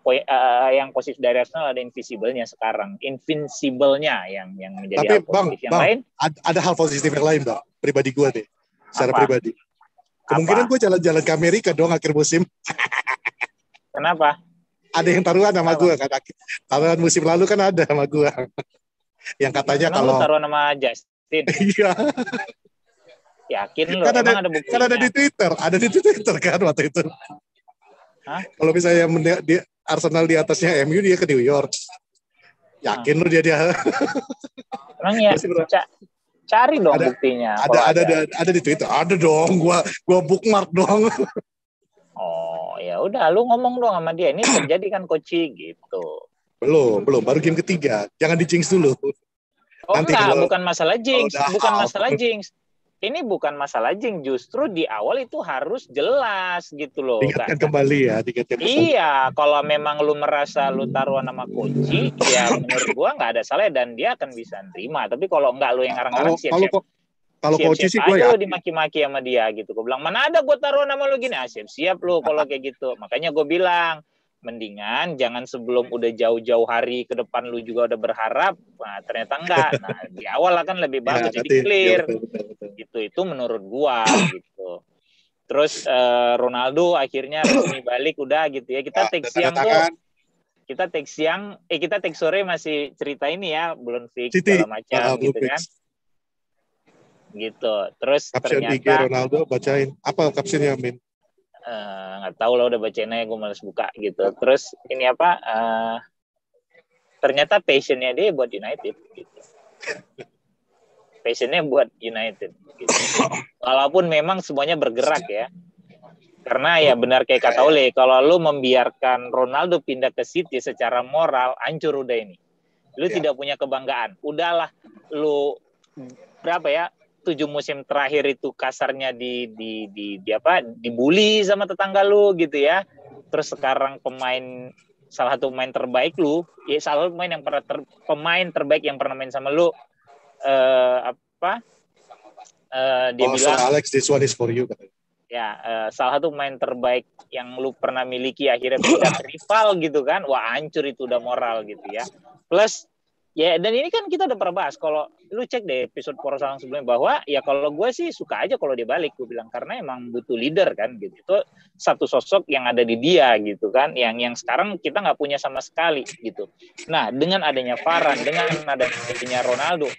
yang positif dari Arsenal ada invisible-nya sekarang. Invincible-nya yang menjadi hal positif yang lain. Ada hal positif yang lain, Bang. Pribadi gue deh. Secara pribadi. Kemungkinan gue jalan-jalan ke Amerika dong akhir musim. Kenapa? Ada yang taruhan sama gue kan. Taruhan musim lalu kan ada sama gue. Yang katanya Emang kalau lu taruhan sama Justin? Iya. Yakin lu? Kan ada, Emang ada buktinya? kan ada di Twitter kan waktu itu. Hah? Kalau misalnya di Arsenal di atasnya MU, dia ke New York. Yakin lu dia Emang ya, cari dong buktinya. Ada di Twitter. Ada dong, gua bookmark dong. Oh, ya udah, lu ngomong dong sama dia. Ini terjadi kan Koci gitu. Belum, baru game ketiga. Jangan di-jinx dulu. Oh nanti enggak, kalau, bukan masalah jinx, Ini bukan masalah jinx, justru di awal itu harus jelas gitu loh. Diingatkan kembali ya. Iya, kalau memang lu merasa lu taruhan sama Koci, ya menurut gua nggak ada salah dan dia akan bisa nerima. Tapi kalau enggak lu yang ngarang-ngarang siap-siap. Kalau Koci sih gue ya lu dimaki-maki sama dia gitu. Gue bilang, mana ada gue taruhan sama lu gini. Siap-siap lu kalau kayak gitu. Makanya gue bilang, mendingan jangan sebelum udah jauh-jauh hari ke depan lu juga udah berharap. Nah, ternyata enggak. Nah, di awal kan lebih bagus jadi clear. Ya, betul. Gitu, itu menurut gua gitu. Terus Ronaldo akhirnya resmi balik udah gitu ya. Kita take siang tuh. Kita take sore masih cerita ini ya, belum fix segala macam gitu kan. Gitu. Terus caption ternyata IG Ronaldo bacain. Apa captionnya, Min? Nggak tahu lah, udah bacain aja, gue males buka gitu. Terus ini apa? Ternyata passionnya dia buat United gitu. Passionnya buat United gitu. Walaupun memang semuanya bergerak ya. Karena ya benar kayak kata Ole, kalau lu membiarkan Ronaldo pindah ke City secara moral, hancur udah ini. Lu tidak punya kebanggaan. Udahlah lu berapa ya? 7 musim terakhir itu kasarnya dibully sama tetangga lu gitu ya. Terus sekarang salah satu pemain terbaik lu, ya salah satu pemain terbaik yang pernah main sama lu dia bilang Alex, this one is for you. Ya, salah satu pemain terbaik yang lu pernah miliki akhirnya pindah ke rival gitu kan. Wah, hancur itu udah moral gitu ya. Plus ya, dan ini kan kita udah pernah bahas, kalau lu cek deh episode Porosalang sebelumnya, bahwa ya kalau gue sih suka aja kalau dia balik, gue bilang, karena emang butuh leader kan gitu. Itu satu sosok yang ada di dia gitu kan, yang sekarang kita nggak punya sama sekali gitu. Nah, dengan adanya Varane, dengan adanya Ronaldo,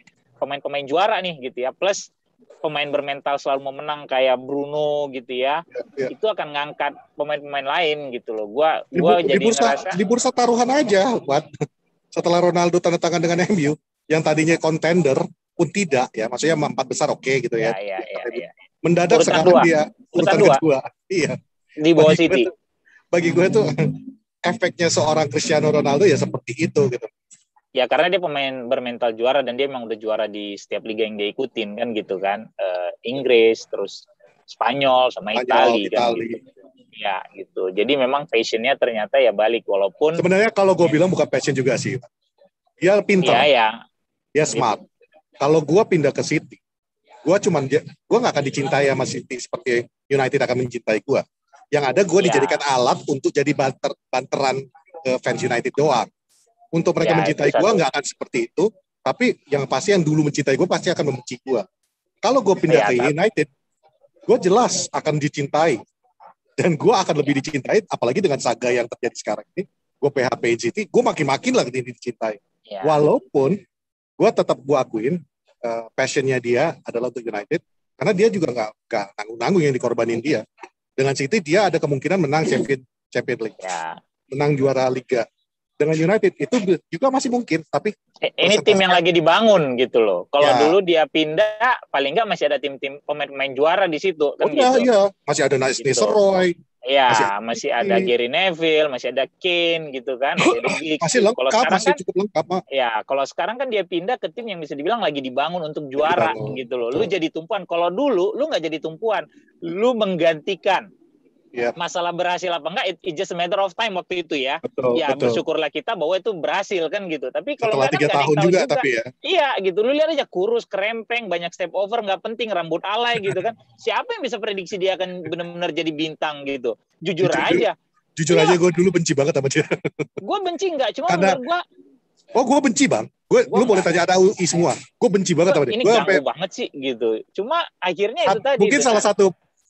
pemain-pemain juara nih gitu ya, plus pemain bermental selalu memenang kayak Bruno gitu ya, itu akan ngangkat pemain-pemain lain gitu loh. Gua jadi ngerasa di bursa taruhan aja buat setelah Ronaldo tanda tangan dengan MU, yang tadinya kontender pun tidak ya, maksudnya 4 besar oke gitu ya. Iya. Mendadak urutan sekarang 2. dia urutan kedua. Iya. Di bawah City. Bagi gue tuh efeknya seorang Cristiano Ronaldo ya seperti itu gitu. Ya karena dia pemain bermental juara dan dia memang udah juara di setiap liga yang dia ikutin kan gitu kan. Inggris, terus Spanyol sama Italia kan gitu. Ya gitu. Jadi memang passionnya ternyata ya balik, walaupun sebenarnya kalau gue bilang bukan passion juga sih. Dia pintar. Iya. Dia smart. Kalau gue pindah ke City, gue nggak akan dicintai sama City seperti United akan mencintai gue. Yang ada gue dijadikan alat untuk jadi banteran ke fans United doang. Untuk mereka mencintai gue nggak akan seperti itu. Tapi yang pasti yang dulu mencintai gue pasti akan membenci gue. Kalau gue pindah ke United, gue jelas akan dicintai. Dan gue akan lebih dicintai, apalagi dengan saga yang terjadi sekarang ini. Gue PHP City, gue makin-makin lah dicintai. Ya. Walaupun gue tetap akuin passionnya dia adalah untuk United, karena dia juga nggak nanggung-nanggung yang dikorbanin dia. Dengan City dia ada kemungkinan menang Champions League, menang juara Liga. Dengan United itu juga masih mungkin, tapi ini tim yang lagi dibangun gitu loh. Kalau dulu dia pindah, paling nggak masih ada tim-tim pemain juara di situ kan gitu. Iya, masih ada Nistelrooy. Iya, masih ada Gary Neville, masih ada Kane gitu kan, masih ada Giggs. Masih lengkap, masih cukup lengkap. Ya, kalau sekarang kan dia pindah ke tim yang bisa dibilang lagi dibangun untuk juara gitu loh. Lu jadi tumpuan. Kalau dulu lu nggak jadi tumpuan, lu menggantikan. Masalah berhasil apa enggak, it's just a matter of time waktu itu ya. Betul. Bersyukurlah kita bahwa itu berhasil kan gitu. Tapi kalau setelah 3 tahun juga tapi ya. Iya gitu, lu lihat aja kurus, krempeng, banyak step over, nggak penting, rambut alay gitu kan. Siapa yang bisa prediksi dia akan benar-benar jadi bintang gitu? Jujur aja gue dulu benci banget sama dia. Gue benci nggak, cuma menurut gue. Gue benci bang. Lu boleh tanya ada UI semua. Gue benci banget sama dia. Ini ganggu banget sih gitu. Cuma akhirnya itu tadi.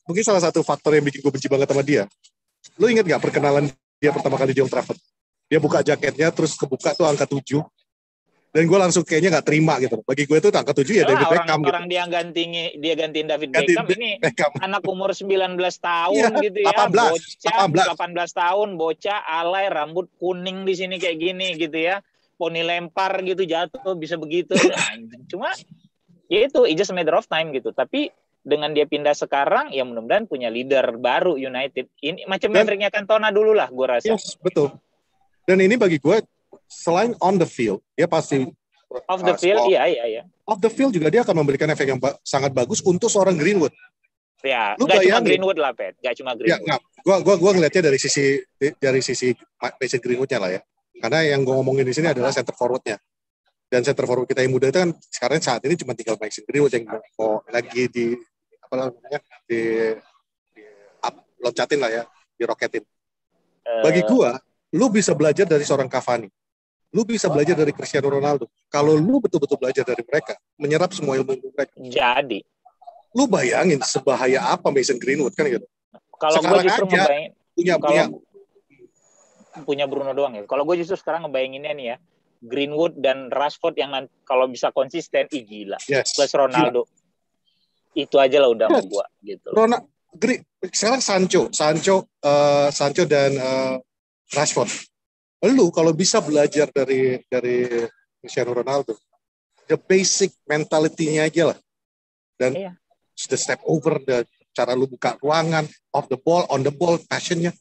Mungkin salah satu faktor yang bikin gue benci banget sama dia. Lu ingat gak perkenalan dia pertama kali di Old Trafford? Dia buka jaketnya, terus kebuka tuh angka 7. Dan gue langsung kayaknya nggak terima gitu. Bagi gue itu angka 7 ya David Beckham orang gitu. dia gantiin David Beckham. Ini Beckham. anak umur 19 tahun Iya, gitu ya. 18. 18 tahun, bocah, alay, rambut kuning di sini kayak gini gitu ya. Poni lempar gitu, jatuh, bisa begitu. Cuma, ya itu, it's just a matter of time gitu. Tapi dengan dia pindah sekarang, ya mudah-mudahan punya leader baru United. Ini macam Mavericknya Cantona dulu lah, gue rasa. Yes, betul. Dan ini bagi gue, selain on the field, dia pasti off the field, iya. Off the field juga dia akan memberikan efek yang sangat bagus untuk seorang Greenwood. Ya, nggak cuma Greenwood lah, Pet. Nggak cuma Greenwood. Ya, gue ngelihatnya dari sisi Mason Greenwoodnya lah ya. Karena yang gue ngomongin di sini adalah center forwardnya. Dan center forward kita yang muda itu kan sekarang saat ini cuma tinggal Mason Greenwood yang mau lagi di loncatin lah ya, diroketin. Bagi gue, lu bisa belajar dari seorang Cavani. Lu bisa belajar dari Cristiano Ronaldo. Kalau lu betul-betul belajar dari mereka, menyerap semua ilmu mereka. Jadi, lu bayangin sebahaya apa Mason Greenwood kan gitu. Kalau gue justru ngebayangin punya Bruno doang ya. Kalau gue justru sekarang ngebayanginnya nih ya, Greenwood dan Rashford yang kalau bisa konsisten, gila. Yes, plus Ronaldo. Gila. Itu aja lah udah sama gue gitu. Sekarang Sancho dan Rashford. Lu kalau bisa belajar dari Cristiano Ronaldo, the basic mentality-nya aja lah. Dan the step over, cara lu buka ruangan, off the ball, on the ball, passionnya,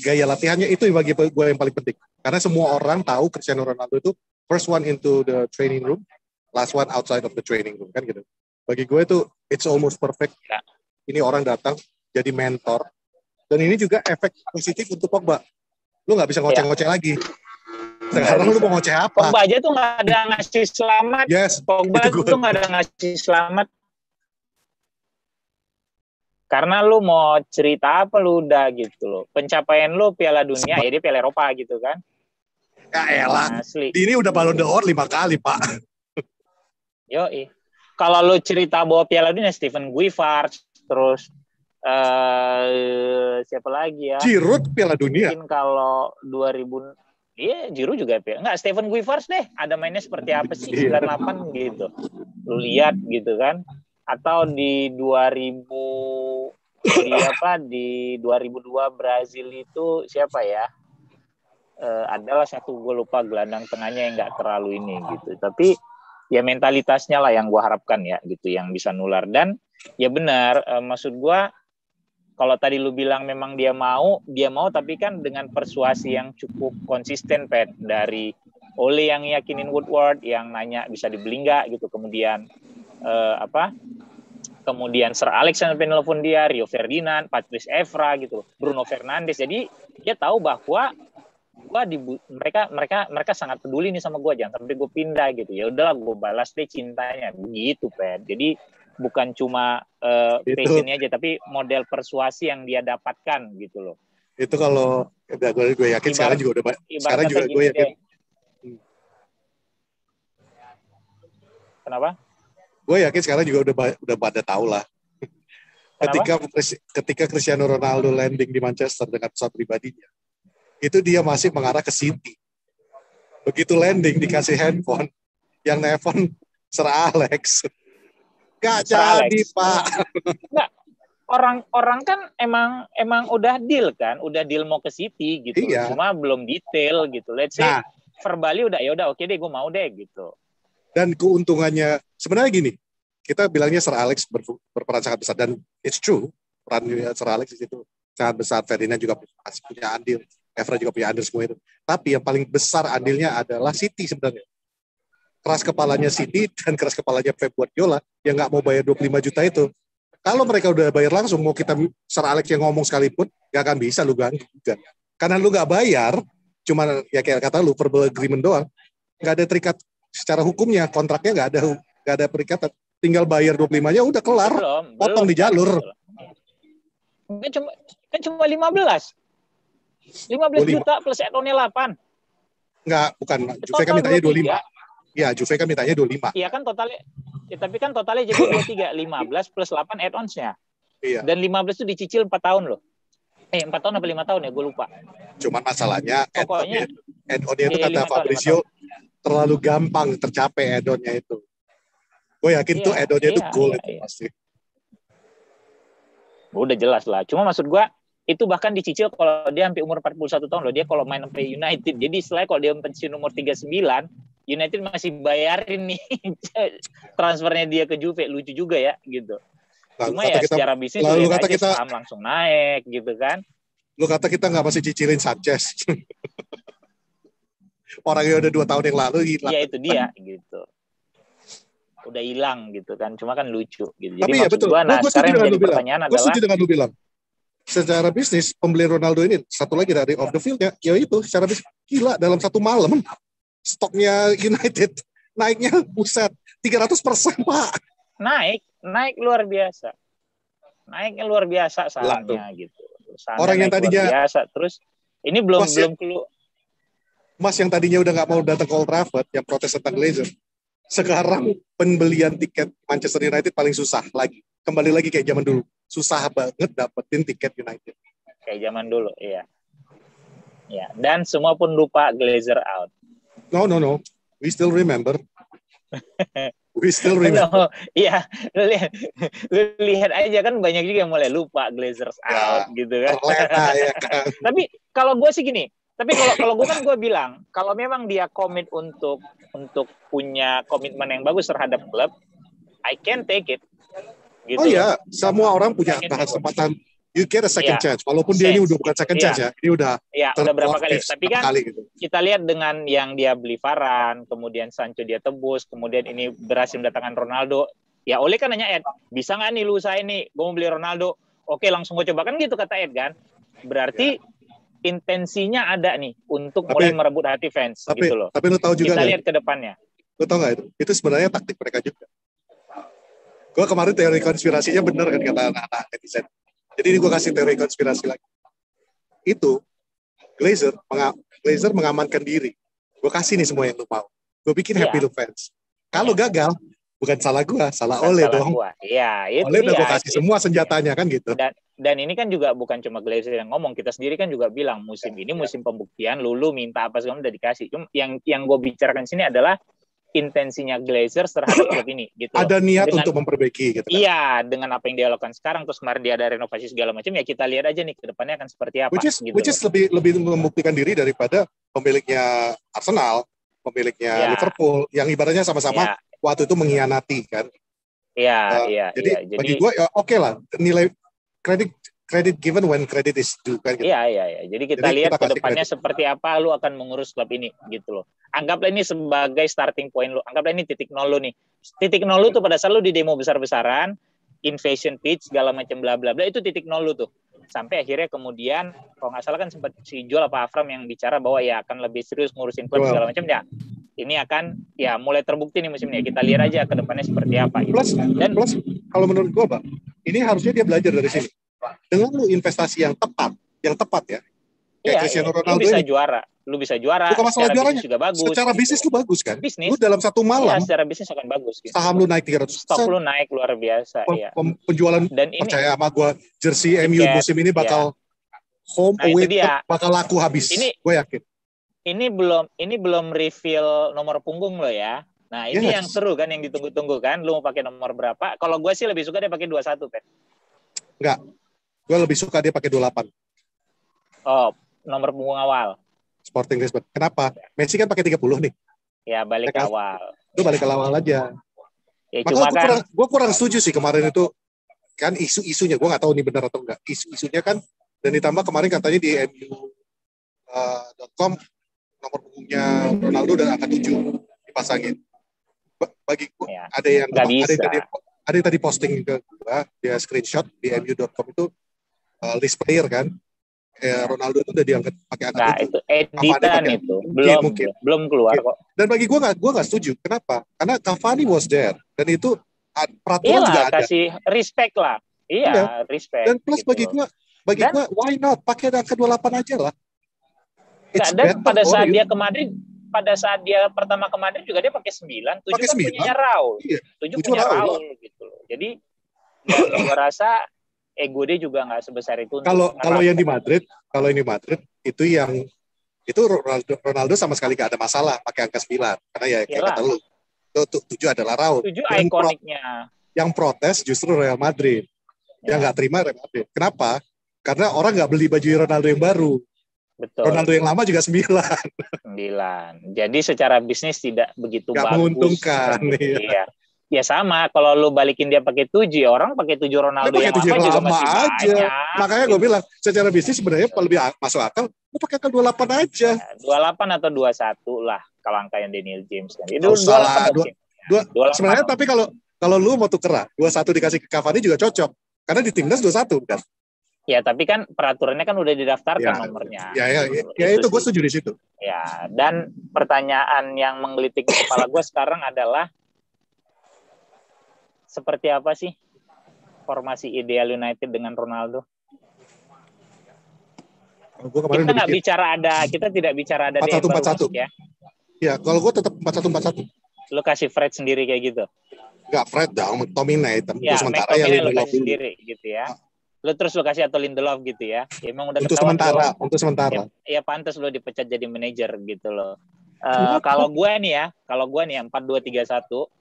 gaya latihannya, itu bagi gue yang paling penting. Karena semua orang tahu Cristiano Ronaldo itu first one into the training room, last one outside of the training room, kan gitu. Bagi gue itu it's almost perfect. Ini orang datang jadi mentor. Dan ini juga efek positif untuk Pogba. Lu nggak bisa ngoceh-ngoceh lagi. Sekarang lu mau ngoceh apa? Pogba aja tuh nggak ada ngasih selamat. Yes, Pogba tuh nggak ada ngasih selamat. Karena lu mau cerita apa lu udah gitu loh. Pencapaian lu Piala Dunia, ya dia Piala Eropa gitu kan. Ya elah. Asli. Ini udah Ballon d'Or 5 kali, Pak. Yoi. Kalau lu cerita bawa Piala Dunia, Steven Guivarc'h, terus siapa lagi ya? Giroud Piala Dunia. Mungkin kalau 2000, iya Giroud juga Piala. Enggak, Steven Guivarc'h deh. Ada mainnya seperti apa sih 98 gitu. Lu lihat gitu kan. Atau di 2002 Brazil itu siapa ya? Adalah satu, gue lupa gelandang tengahnya yang nggak terlalu ini gitu. Tapi ya mentalitasnya lah yang gue harapkan ya gitu, yang bisa nular. Dan ya benar, maksud gue kalau tadi lu bilang memang dia mau tapi kan dengan persuasi yang cukup konsisten, Pet, dari Ole yang yakinin Woodward, yang nanya bisa dibeli nggak gitu, kemudian kemudian Sir Alex yang nelfon dia, Rio Ferdinand, Patrice Evra gitu, Bruno Fernandes. Jadi dia tahu bahwa mereka sangat peduli nih sama gue, jangan sampai gue pindah gitu. Ya udahlah, gue balas deh cintanya begitu, Pet. Jadi bukan cuma passionnya aja, tapi model persuasi yang dia dapatkan gitu loh. Itu kalau gue yakin sekarang juga gue yakin. Kenapa? Gue yakin sekarang juga udah pada tahu lah. Ketika Cristiano Ronaldo landing di Manchester dengan pesawat pribadinya, itu dia masih mengarah ke City. Begitu landing dikasih handphone, yang nelfon Sir Alex. Gak jadi, Pak. Enggak. Orang kan emang udah deal kan, udah deal mau ke City gitu. Iya. Cuma belum detail gitu. Let's say verbally udah, ya udah oke deh, gue mau deh gitu. Dan keuntungannya sebenarnya gini, kita bilangnya Sir Alex berperan sangat besar, dan it's true, peran Sir Alex di situ sangat besar. Ferdinand juga punya andil, Evra juga punya andil, semua itu. Tapi yang paling besar andilnya adalah City sebenarnya. Keras kepalanya City dan keras kepalanya Pep Guardiola yang nggak mau bayar 25 juta itu. Kalau mereka udah bayar langsung, mau kita Sir Alex yang ngomong sekalipun, nggak akan bisa lu ganggu juga. Karena lu nggak bayar, cuma ya kayak kata lu verbal agreement doang, nggak ada terikat secara hukumnya, kontraknya nggak ada perikatan, tinggal bayar 25-nya udah kelar, potong di jalur. Kan cuma 15 juta plus add-on-nya 8. Enggak, bukan. Juve kan mintanya 25. Iya, Juve kan mintanya 25. Iya kan totalnya, ya, tapi kan totalnya jadi 23, 15 plus 8 add-ons-nya. Iya. Dan 15 itu dicicil 4 tahun loh. 4 tahun apa 5 tahun ya, gue lupa. Cuman masalahnya add-onnya itu Iya, kata 5 tahun. Fabrizio terlalu gampang tercapai add-onnya itu. Gue yakin tuh add-onnya itu goal itu pasti. Udah jelas lah. Cuma maksud gue itu bahkan dicicil kalau dia sampai umur 41 tahun loh. Dia kalau main sampai United. Jadi setelah kalau dia pensiun umur 39, United masih bayarin nih transfernya dia ke Juve. Lucu juga ya gitu. Cuma ya secara bisnis lalu lihat kata aja kita, saham langsung naik gitu kan. Lu kata kita nggak masih cicilin Sanchez. Orangnya udah 2 tahun yang lalu hilang. Iya itu dia gitu. Udah hilang gitu kan. Cuma kan lucu gitu. Jadi tapi ya betul. Gua, gue setuju dengan lu bilang. Gue adalah, setuju dengan lu bilang. Secara bisnis pembelian Ronaldo ini satu lagi dari off the field-nya, ya itu secara bisnis gila dalam satu malam stoknya United naiknya buset 300% Pak. Naik luar biasa. Naiknya luar biasa sahamnya gitu. Sahamnya orang yang tadinya luar biasa. Terus ini belum keluar. Mas yang tadinya udah nggak mau datang ke Old Trafford yang protes tentang Glazer, sekarang pembelian tiket Manchester United paling susah lagi. Kembali lagi kayak zaman dulu. Susah banget dapetin tiket United. Kayak zaman dulu, iya. Ya, dan semua pun lupa Glazer out. No. We still remember. We still remember. Iya, lu lihat aja kan banyak juga yang mulai lupa Glazers out gitu kan. Terlena ya kan. Tapi kalau gue sih gini, kalau gue bilang kalau memang dia komit untuk punya komitmen yang bagus terhadap klub, I can take it. Gitu. Oh iya, semua orang punya kesempatan. You get a second chance. Walaupun dia ini udah bukan second chance ya, ini udah berapa kali. Tapi kan gitu. Kita lihat dengan yang dia beli Varane, kemudian Sancho dia tebus, kemudian ini berhasil mendatangkan Ronaldo. Ya Ole kan nanya Ed, bisa nggak nih lu usaha ini? Gue mau beli Ronaldo. Oke, langsung gue coba kan gitu kata Ed kan. Berarti intensinya ada nih untuk mulai merebut hati fans gitu loh. Tapi lu tahu juga kita lihat ke depannya. Lu tahu nggak itu? Itu sebenarnya taktik mereka juga. Gue kemarin teori konspirasinya bener kan kata anak-anak netizen. Jadi ini gue kasih teori konspirasi lagi. Itu Glazer mengamankan diri. Gue kasih nih semua yang lu mau. Gue bikin happy lu fans. Kalau gagal, bukan salah gue, salah Ole dong. Iya, itu Ole udah gue kasih semua senjatanya kan gitu. Dan ini kan juga bukan cuma Glazer yang ngomong, kita sendiri kan juga bilang musim ini musim pembuktian. Lulu minta apa segala udah dikasih. Cuma yang gue bicarakan sini adalah intensinya Glazers terhadap klub ini gitu. Ada niat untuk memperbaiki gitu kan. Iya, dengan apa yang dia lakukan sekarang, terus kemarin dia ada renovasi segala macam, ya kita lihat aja nih ke depannya akan seperti apa. Which is lebih membuktikan diri daripada pemiliknya Arsenal, pemiliknya Liverpool, yang ibaratnya sama-sama waktu itu mengkhianati kan. Iya. Jadi bagi gue ya oke lah, nilai credit given when credit is due kan gitu. Iya. Jadi kita lihat ke depannya seperti apa lu akan mengurus klub ini gitu loh. Anggaplah ini sebagai starting point lu. Anggaplah ini titik nol lu nih. Titik nol lu tuh pada saat lu di demo besar-besaran, invasion pitch segala macam bla bla bla, itu titik nol lu tuh. Sampai akhirnya kemudian kalau nggak salah kan sempat si Joel apa Afram yang bicara bahwa ya akan lebih serius ngurusin klub segala macam ya. Ini akan ya mulai terbukti nih musim ini. Kita lihat aja ke depannya seperti apa gitu. Plus kalau menurut gua, Bang, ini harusnya dia belajar dari sini. Dengan lu investasi yang tepat ya. Kayak Cristiano Ronaldo lu bisa juara. Bukan masalah juaranya. Juga bagus, secara bisnis gitu. lu bagus kan? Bisnis. Lu dalam satu malam. Ya, secara bisnis akan bagus. Gitu. Saham lu naik 300%. Stok lu naik luar biasa. Penjualan, dan ini, percaya sama gua, jersey MU musim ini bakal home away bakal laku habis. Gue yakin. Ini belum reveal nomor punggung lo ya. Nah, ini yang seru kan, yang ditunggu-tunggu kan. Lu mau pakai nomor berapa? Kalau gue sih lebih suka dia pakai 21, Pet. Enggak. Gue lebih suka dia pakai 28. Oh, nomor punggung awal. Sporting Lisbon. Kenapa? Messi kan pakai 30 nih. Ya, balik ke awal. Lu balik ke awal aja. Ya, makanya gue kurang setuju sih kemarin itu. Kan isu-isunya, gue nggak tahu ini benar atau enggak. Isu-isunya kan, dan ditambah kemarin katanya di MU.com nomor punggungnya Ronaldo dan angka 7 dipasangin. Bagi gue ada yang tadi posting ke gue, dia screenshot di MU.com itu list player kan. Ronaldo itu udah diangkat pakai angka 7. Nah, itu editan itu. Belum keluar kok. Dan bagi gue nggak setuju. Kenapa? Karena Cavani was there dan itu peraturan juga ada. Kasih respect lah. Iya, respect. Dan plus gitu bagi gue why not pakai angka 28 aja lah. Dan pada saat dia ke Madrid, pada saat dia pertama ke Madrid juga dia pakai 9, 7 kan punyanya Raul. Iya, 7 punya Raul gitu loh. Jadi gue rasa ego dia juga nggak sebesar itu. Kalau yang di Madrid, itu yang Itu Ronaldo sama sekali gak ada masalah pakai angka 9. Karena ya kayak kata lu, itu 7 adalah raut. 7 ikoniknya. Yang protes justru Real Madrid. Yang nggak terima Real Madrid. Kenapa? Karena orang nggak beli baju Ronaldo yang baru. Betul. Ronaldo yang lama juga 9. Jadi secara bisnis tidak begitu gak bagus. Menguntungkan. Iya. Ya sama, kalau lu balikin dia pakai 7, orang pakai 7 Ronaldo yang lama juga masih aja. banyak. Makanya gue bilang, secara bisnis sebenarnya lebih masuk akal, lu pakai angka 28 aja. 28 atau 21 lah, kalau angka yang Daniel James. Itu 28 sebenarnya, tapi kalau lu mau tukeran, 21 dikasih ke Cavani juga cocok. Karena di timnas 21 kan. Ya, tapi kan peraturannya kan udah didaftarkan nomornya. Ya, itu gue setuju di situ. Ya, dan pertanyaan yang menggelitik di kepala gue sekarang adalah, seperti apa sih formasi ideal United dengan Ronaldo? Kita tidak bicara ada 4-1-4-1 ya. Ya, kalau gue tetap 4-1-4-1. Lu kasih Fred sendiri kayak gitu? Enggak, Fred dong, McTominay. Ya, sementara ya Lindelof sendiri gitu ya. Lu kasih atau Lindelof gitu ya. Emang udah untuk sementara. Ya pantas lu dipecat jadi manajer gitu loh. Kalau gue nih ya 4-2-3-1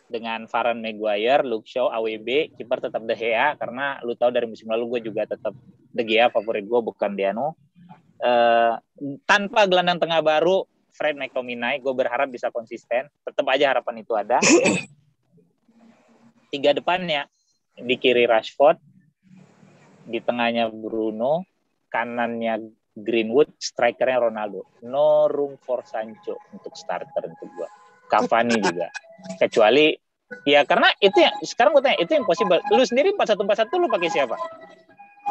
dengan Varane, Maguire, Luke Shaw, AWB, kiper tetap De Gea, karena lu tahu dari musim lalu gue juga tetap De Gea favorit gue, bukan Diano. Tanpa gelandang tengah baru Fred, McTominay, gue berharap bisa konsisten. Tetap aja harapan itu ada. 3 depannya, di kiri Rashford, di tengahnya Bruno, kanannya Greenwood, strikernya Ronaldo. No room for Sancho untuk starter untuk gue. Cavani juga. Kecuali ya karena itu ya, sekarang gue tanya, itu yang possible. Lu sendiri 4-1-4-1 lu pakai siapa?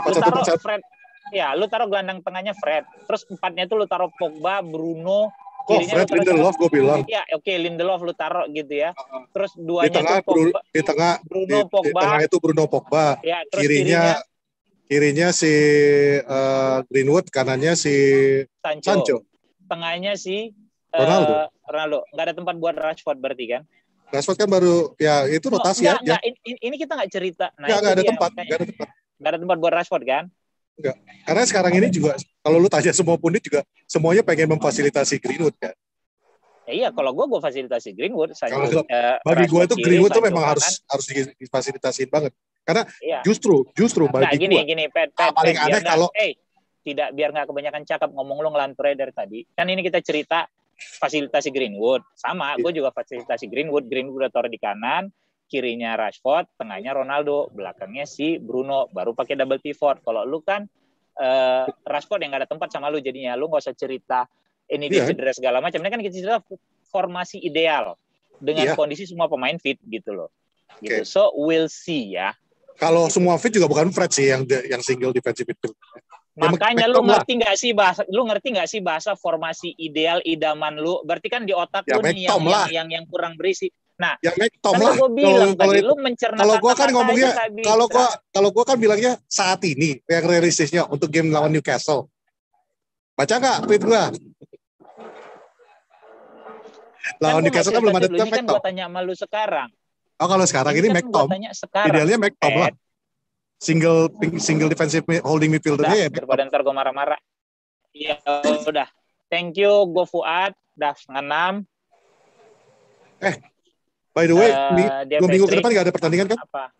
Lu taruh Fred. Ya, lu taruh gelandang tengahnya Fred. Terus 4-nya itu lu taruh Pogba, Bruno, Fred, Lindelof gue bilang. Ya, oke, Lindelof lu taruh gitu ya. Terus 2-nya itu Pogba, Bruno Pogba. Di tengah itu Bruno Pogba. Ya, terus kirinya si Greenwood, kanannya si Sancho. Tengahnya si Ronaldo. Nggak ada tempat buat Rashford berarti kan? Rashford kan baru ya itu rotasi aja. Ini kita nggak cerita. Nggak ada tempat. Nggak ada tempat buat Rashford kan? Enggak. Karena sekarang ini juga kalau lu tanya semua pundit juga semuanya pengen memfasilitasi Greenwood kan. Ya, iya, kalau gue fasilitasi Greenwood. Bagi gue itu Greenwood tuh memang harus difasilitasin banget. Karena justru bagi gini, paling aneh kalau biar nggak kebanyakan cakap, ngomong lu ngelantur dari tadi. Kan ini kita cerita fasilitasi Greenwood. Sama, gue juga fasilitasi Greenwood. Greenwood udah taruh di kanan, kirinya Rashford, tengahnya Ronaldo, belakangnya si Bruno, baru pakai double pivot. Kalau lu kan Rashford yang nggak ada tempat sama lu, jadinya lu nggak usah cerita ini dia cedera segala macam. Ini kan kita cerita formasi ideal dengan kondisi semua pemain fit gitu loh. Gitu. So we'll see ya. Kalau semua fit juga bukan Fred sih yang single defensive itu. Makanya lu ngerti nggak sih bahasa formasi ideal idaman lu? Berarti kan di otak lu nih yang kurang berisi. Nah, ya McTom lah. Gue bilang tadi lu mencerna. Kalau gua kan ngomongnya, kalau gua kan bilangnya saat ini yang realistisnya untuk game lawan Newcastle. Baca nggak tweet gua? Lawan Newcastle kan belum ada McTom. Kan gua tanya sama lu sekarang. Oh, kalau sekarang ini McTom. Idealnya McTom lah. Single defensive holding midfielder-nya ya. Daripada ntar gue marah-marah. Ya udah. Thank you, Go Fuad. Udah 5:30. By the way, 2 minggu ke depan nggak ada pertandingan kan? Apa?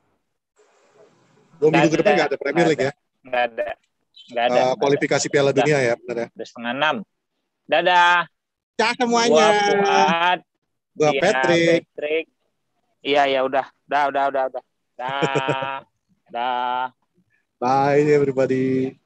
2 minggu ke depan nggak ada Premier League ya? Nggak ada. Kualifikasi Piala Dunia ya, benar ya? Udah 5:30. Dadah. Cah semuanya. Gua Fuad. Gua Patrick. Iya, udah. Dah. Bye everybody.